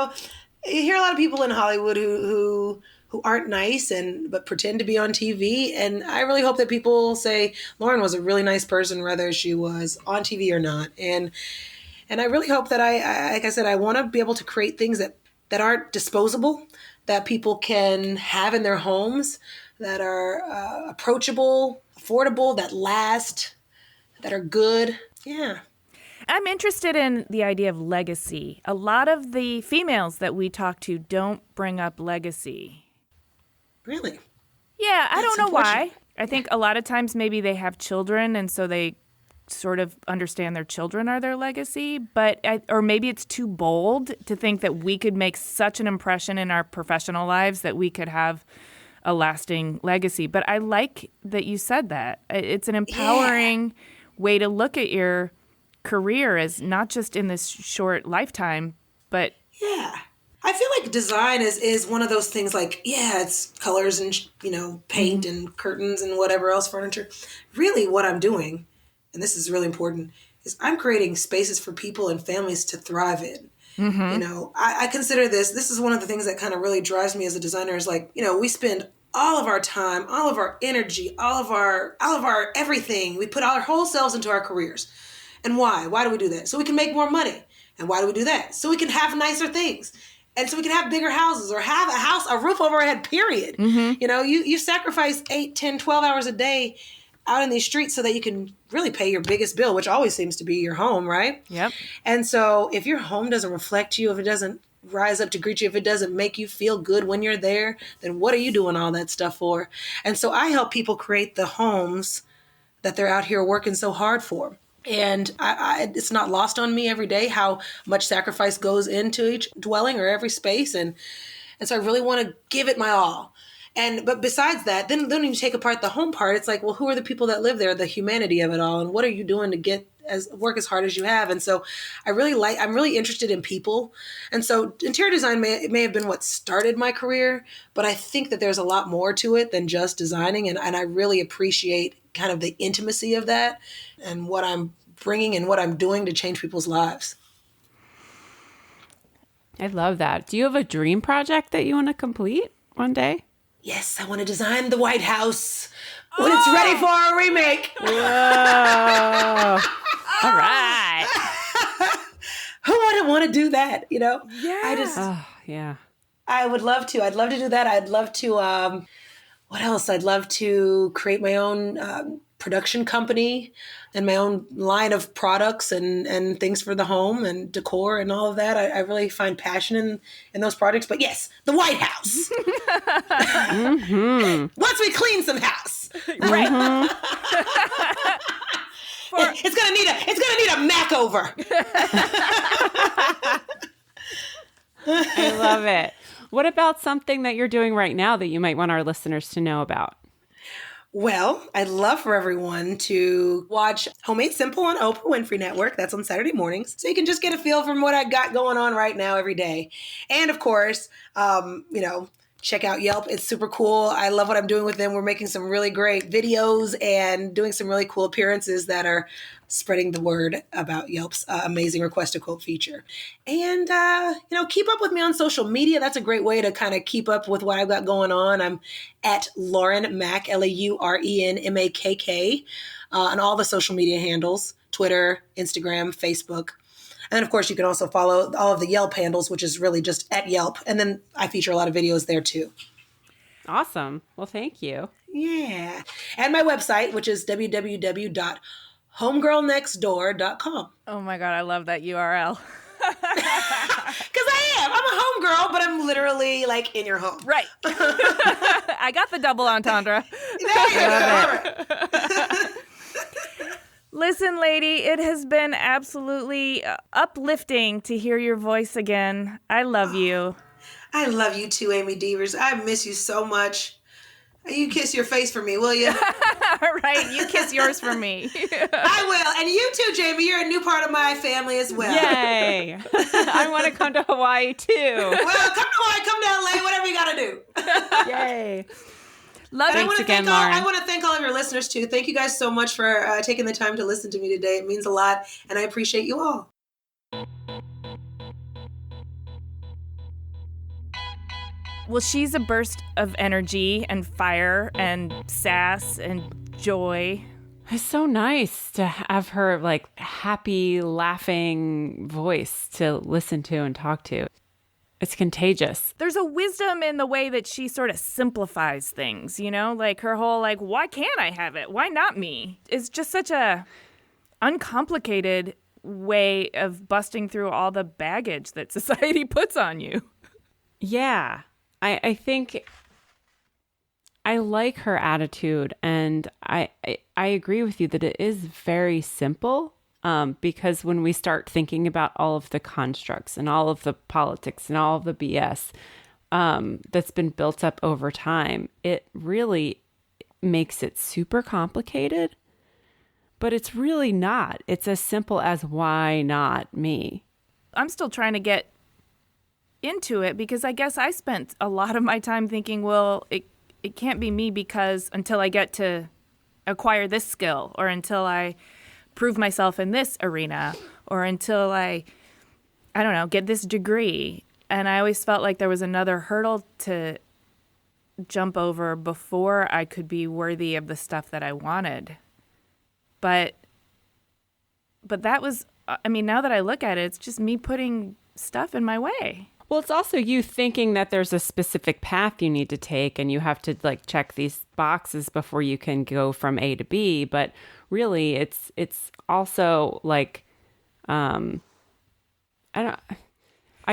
hear a lot of people in Hollywood who aren't nice but pretend to be on TV. And I really hope that people say Lauren was a really nice person, whether she was on TV or not. And I really hope that like I said, I want to be able to create things that aren't disposable, that people can have in their homes, that are approachable, affordable, that last, that are good. Yeah. I'm interested in the idea of legacy. A lot of the females that we talk to don't bring up legacy. Really? Yeah, I don't know unfortunate. why. I think a lot of times maybe they have children and so they sort of understand their children are their legacy, or maybe it's too bold to think that we could make such an impression in our professional lives that we could have a lasting legacy. But I like that you said that. It's an empowering way to look at your career as not just in this short lifetime, but... Yeah. I feel like design is one of those things like, it's colors and, paint and curtains and whatever else, furniture. Really what I'm doing, and this is really important, is I'm creating spaces for people and families to thrive in. Mm-hmm. I consider this is one of the things that kind of really drives me as a designer is like, we spend all of our time, all of our energy, all of our everything. We put our whole selves into our careers. And why? Why do we do that? So we can make more money. And why do we do that? So we can have nicer things. And so we can have bigger houses or have a roof over our head, period. Mm-hmm. You sacrifice 8, 10, 12 hours a day out in these streets so that you can really pay your biggest bill, which always seems to be your home, right? Yep. And so if your home doesn't reflect you, if it doesn't rise up to greet you, if it doesn't make you feel good when you're there, then what are you doing all that stuff for? And so I help people create the homes that they're out here working so hard for. And it's not lost on me every day how much sacrifice goes into each dwelling or every space. And so I really want to give it my all. But besides that, then when you take apart the home part, it's like, well, who are the people that live there, the humanity of it all? And what are you doing to work as hard as you have? And so I'm really interested in people. And so interior design may have been what started my career, but I think that there's a lot more to it than just designing. And I really appreciate kind of the intimacy of that and what I'm bringing and what I'm doing to change people's lives. I love that. Do you have a dream project that you want to complete one day? Yes, I want to design the White House when it's ready for a remake. Whoa. All right. Who wouldn't want to do that, Yeah. I would love to. I'd love to do that. I'd love to, what else? I'd love to create my own production company and my own line of products and things for the home and decor and all of that. I really find passion in those projects. But yes, the White House. Mm-hmm. Once we clean some house. Right. Mm-hmm. It's gonna need a Makk-over. I love it. What about something that you're doing right now that you might want our listeners to know about? Well, I'd love for everyone to watch Homemade Simple on Oprah Winfrey Network. That's on Saturday mornings. So you can just get a feel from what I got going on right now every day. And of course, check out Yelp. It's super cool. I love what I'm doing with them. We're making some really great videos and doing some really cool appearances that are spreading the word about Yelp's amazing request a quote feature. And, keep up with me on social media. That's a great way to kind of keep up with what I've got going on. I'm at Lauren Makk, LaurenMakk, on all the social media handles, Twitter, Instagram, Facebook. And then, of course, you can also follow all of the Yelp handles, which is really just at Yelp. And then I feature a lot of videos there, too. Awesome. Well, thank you. Yeah. And my website, which is www.homegirlnextdoor.com. Oh, my God. I love that URL. Because I am. I'm a homegirl, but I'm literally, like, in your home. Right. I got the double entendre. There you go. Listen, lady, it has been absolutely uplifting to hear your voice again. I love you. I love you too, Amy Devers. I miss you so much. You kiss your face for me, will you? All right, you kiss yours for me. I will. And you too, Jamie. You're a new part of my family as well. Yay. I want to come to Hawaii too. Well, come to Hawaii, come to LA, whatever you got to do. Yay. Love Thanks again, Lauren. I want to thank all of your listeners, too. Thank you guys so much for taking the time to listen to me today. It means a lot, and I appreciate you all. Well, she's a burst of energy and fire and sass and joy. It's so nice to have her, like, happy, laughing voice to listen to and talk to. It's contagious. There's a wisdom in the way that she sort of simplifies things, like her whole, like, why can't I have it? Why not me? It's just such a uncomplicated way of busting through all the baggage that society puts on you. Yeah. I think I like her attitude, and I agree with you that it is very simple. Because when we start thinking about all of the constructs and all of the politics and all of the BS that's been built up over time, it really makes it super complicated. But it's really not. It's as simple as why not me? I'm still trying to get into it because I guess I spent a lot of my time thinking, well, it can't be me because until I get to acquire this skill or until I prove myself in this arena or until I don't know, get this degree. And I always felt like there was another hurdle to jump over before I could be worthy of the stuff that I wanted. But that was, now that I look at it, it's just me putting stuff in my way. Well, it's also you thinking that there's a specific path you need to take and you have to, like, check these boxes before you can go from A to B. But really, it's also like, I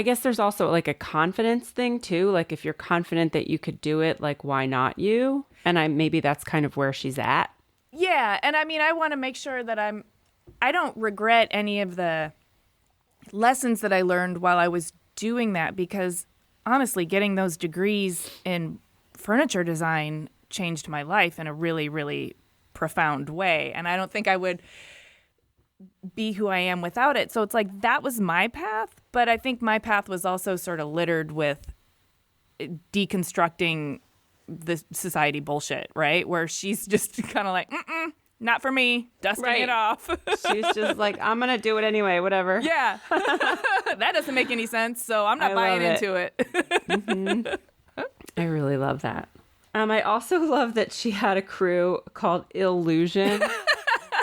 guess there's also like a confidence thing too. Like if you're confident that you could do it, like why not you? And maybe that's kind of where she's at. Yeah, and I want to make sure that I don't regret any of the lessons that I learned while I was doing that because honestly, getting those degrees in furniture design changed my life in a really, really profound way. And I don't think I would be who I am without it. So it's like that was my path. But I think my path was also sort of littered with deconstructing the society bullshit, right? Where she's just kind of like, not for me, dusting it off. She's just like, I'm going to do it anyway, whatever. Yeah. That doesn't make any sense. So I'm not buying into it. Mm-hmm. I really love that. I also love that she had a crew called Ill-usion,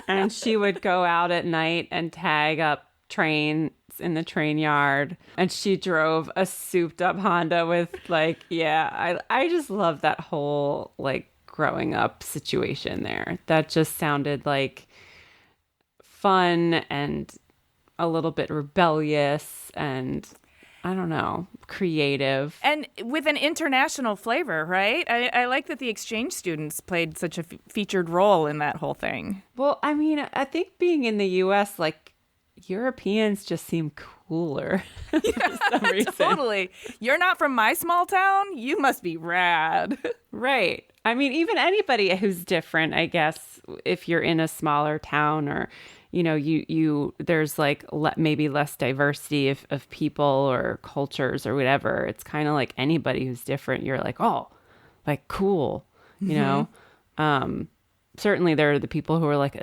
and she would go out at night and tag up trains in the train yard, and she drove a souped up Honda with like, I just love that whole like growing up situation there. That just sounded like fun and a little bit rebellious and I don't know, creative. And with an international flavor, right? I like that the exchange students played such a featured role in that whole thing. Well, I mean, I think being in the U.S., like, Europeans just seem cooler for some reason. Totally. You're not from my small town? You must be rad. Right. I mean, even anybody who's different, I guess, if you're in a smaller town or, there's like maybe less diversity of people or cultures or whatever. It's kind of like anybody who's different, you're like, oh, like cool, certainly there are the people who are like,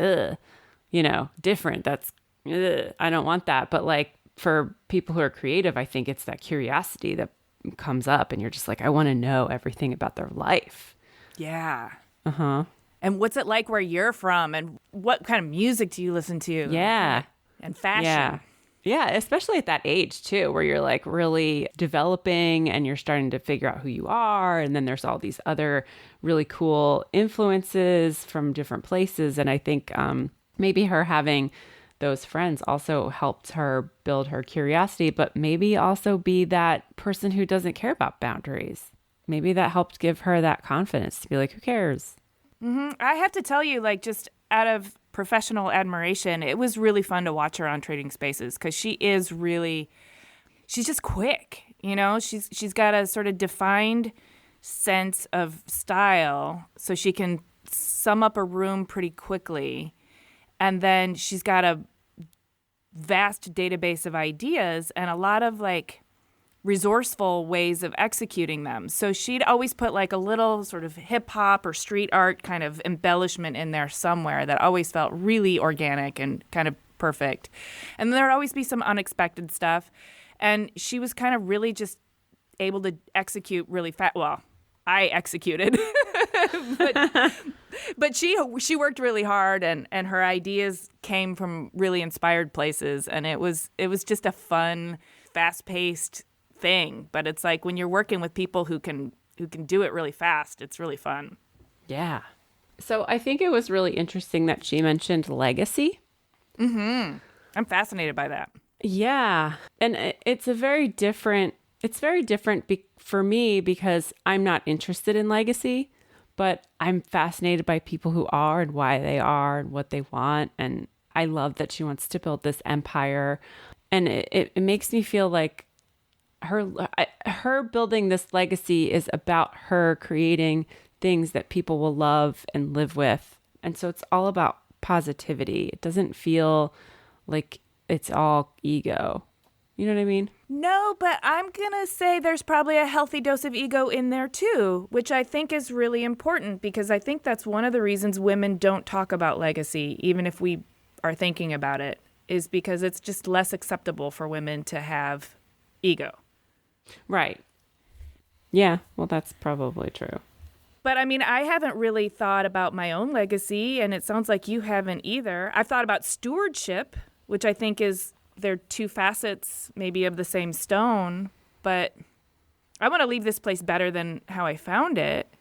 different. That's, I don't want that. But like for people who are creative, I think it's that curiosity that comes up and you're just like, I want to know everything about their life. Yeah. Uh-huh. And what's it like where you're from and what kind of music do you listen to? Yeah. And fashion. Yeah. Yeah, especially at that age too, where you're like really developing and you're starting to figure out who you are. And then there's all these other really cool influences from different places. And I think maybe her having those friends also helped her build her curiosity, but maybe also be that person who doesn't care about boundaries. Maybe that helped give her that confidence to be like, who cares? Mm-hmm. I have to tell you, like, just out of professional admiration, it was really fun to watch her on Trading Spaces because she's just quick, she's got a sort of defined sense of style so she can sum up a room pretty quickly. And then she's got a vast database of ideas and a lot of like resourceful ways of executing them. So she'd always put like a little sort of hip hop or street art kind of embellishment in there somewhere that always felt really organic and kind of perfect. And there'd always be some unexpected stuff. And she was kind of really just able to execute really fast. Well, I executed, but she worked really hard and her ideas came from really inspired places. And it was just a fun, fast-paced thing. But it's like when you're working with people who can do it really fast, it's really fun. Yeah. So I think it was really interesting that she mentioned legacy. Mm-hmm. I'm fascinated by that. Yeah. And it's very different for me because I'm not interested in legacy, but I'm fascinated by people who are and why they are and what they want. And I love that she wants to build this empire. And it makes me feel like her building this legacy is about her creating things that people will love and live with. And so it's all about positivity. It doesn't feel like it's all ego. You know what I mean? No, but I'm going to say there's probably a healthy dose of ego in there too, which I think is really important because I think that's one of the reasons women don't talk about legacy, even if we are thinking about it, is because it's just less acceptable for women to have ego. Right. Yeah, well, that's probably true. But I mean, I haven't really thought about my own legacy, and it sounds like you haven't either. I've thought about stewardship, which I think they're two facets maybe of the same stone, but I want to leave this place better than how I found it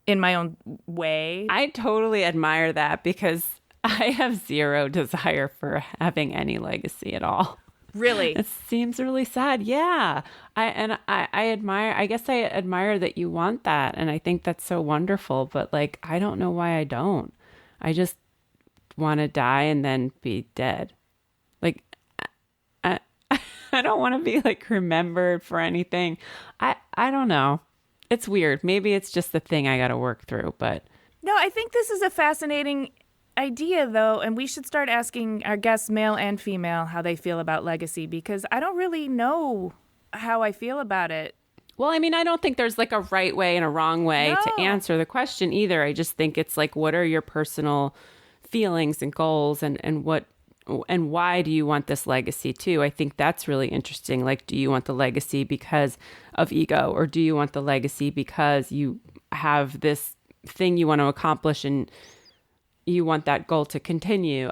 in my own way. I totally admire that because I have zero desire for having any legacy at all. Really? It seems really sad. Yeah. I admire that you want that. And I think that's so wonderful. But like, I don't know why I don't. I just want to die and then be dead. Like, I don't want to be like remembered for anything. I don't know. It's weird. Maybe it's just the thing I got to work through. But no, I think this is a fascinating idea, though, and we should start asking our guests, male and female, how they feel about legacy, because I don't really know how I feel about it. Well, I mean, I don't think there's like a right way and a wrong way to answer the question either. I just think it's like, what are your personal feelings and goals and why do you want this legacy too? I think that's really interesting. Like, do you want the legacy because of ego, or do you want the legacy because you have this thing you want to accomplish and you want that goal to continue?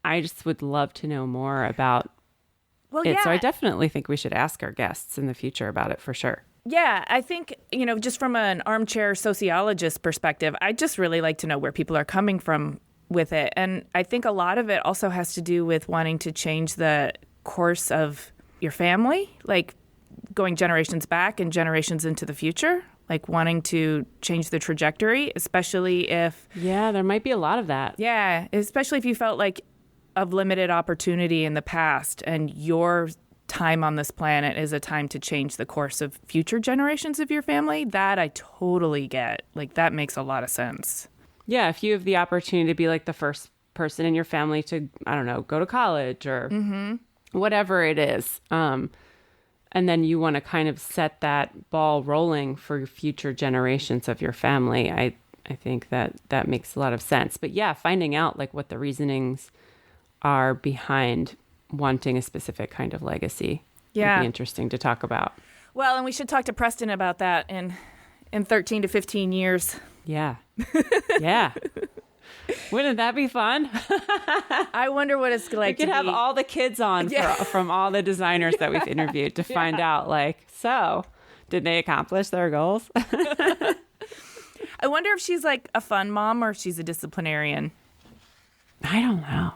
I just would love to know more about it. Yeah. So I definitely think we should ask our guests in the future about it for sure. Yeah, I think, just from an armchair sociologist perspective, I just really like to know where people are coming from with it. And I think a lot of it also has to do with wanting to change the course of your family, like going generations back and generations into the future. Like wanting to change the trajectory, especially if... Yeah, there might be a lot of that. Yeah, especially if you felt like of limited opportunity in the past and your time on this planet is a time to change the course of future generations of your family. That I totally get. Like, that makes a lot of sense. Yeah, if you have the opportunity to be like the first person in your family to, I don't know, go to college or whatever it is. And then you want to kind of set that ball rolling for future generations of your family. I think that makes a lot of sense. But yeah, finding out like what the reasonings are behind wanting a specific kind of legacy would be interesting to talk about. Well, and we should talk to Preston about that in 13 to 15 years. Yeah. Yeah. Wouldn't that be fun? I wonder what it's like we could have all the kids on from all the designers that we've interviewed to find out, like, so did they accomplish their goals? I wonder if she's like a fun mom or if she's a disciplinarian. I don't know.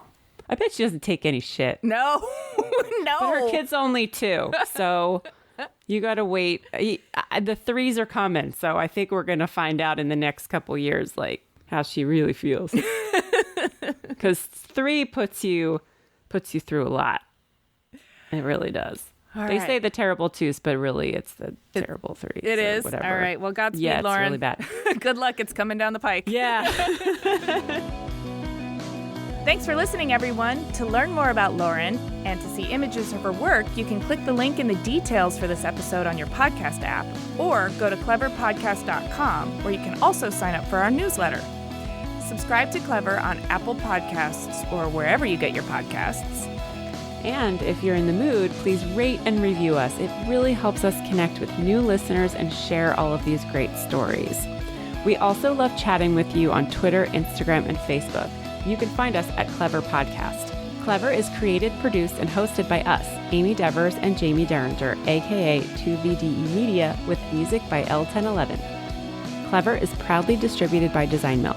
I bet she doesn't take any shit. No. No. But her kid's only 2, so you got to wait. The 3s are coming, so I think we're going to find out in the next couple years, like, how she really feels. Because 3 puts you through a lot. It really does. They say the terrible 2s, but really it's the terrible 3s. It is. Whatever. All right. Well, Godspeed, Lauren. Yeah, it's really bad. Good luck. It's coming down the pike. Yeah. Thanks for listening, everyone. To learn more about Lauren and to see images of her work, you can click the link in the details for this episode on your podcast app, or go to cleverpodcast.com, where you can also sign up for our newsletter. Subscribe to Clever on Apple Podcasts or wherever you get your podcasts. And if you're in the mood, please rate and review us. It really helps us connect with new listeners and share all of these great stories. We also love chatting with you on Twitter, Instagram, and Facebook. You can find us at Clever Podcast. Clever is created, produced, and hosted by us, Amy Devers and Jamie Derringer, aka 2VDE Media, with music by L1011. Clever is proudly distributed by Design Milk.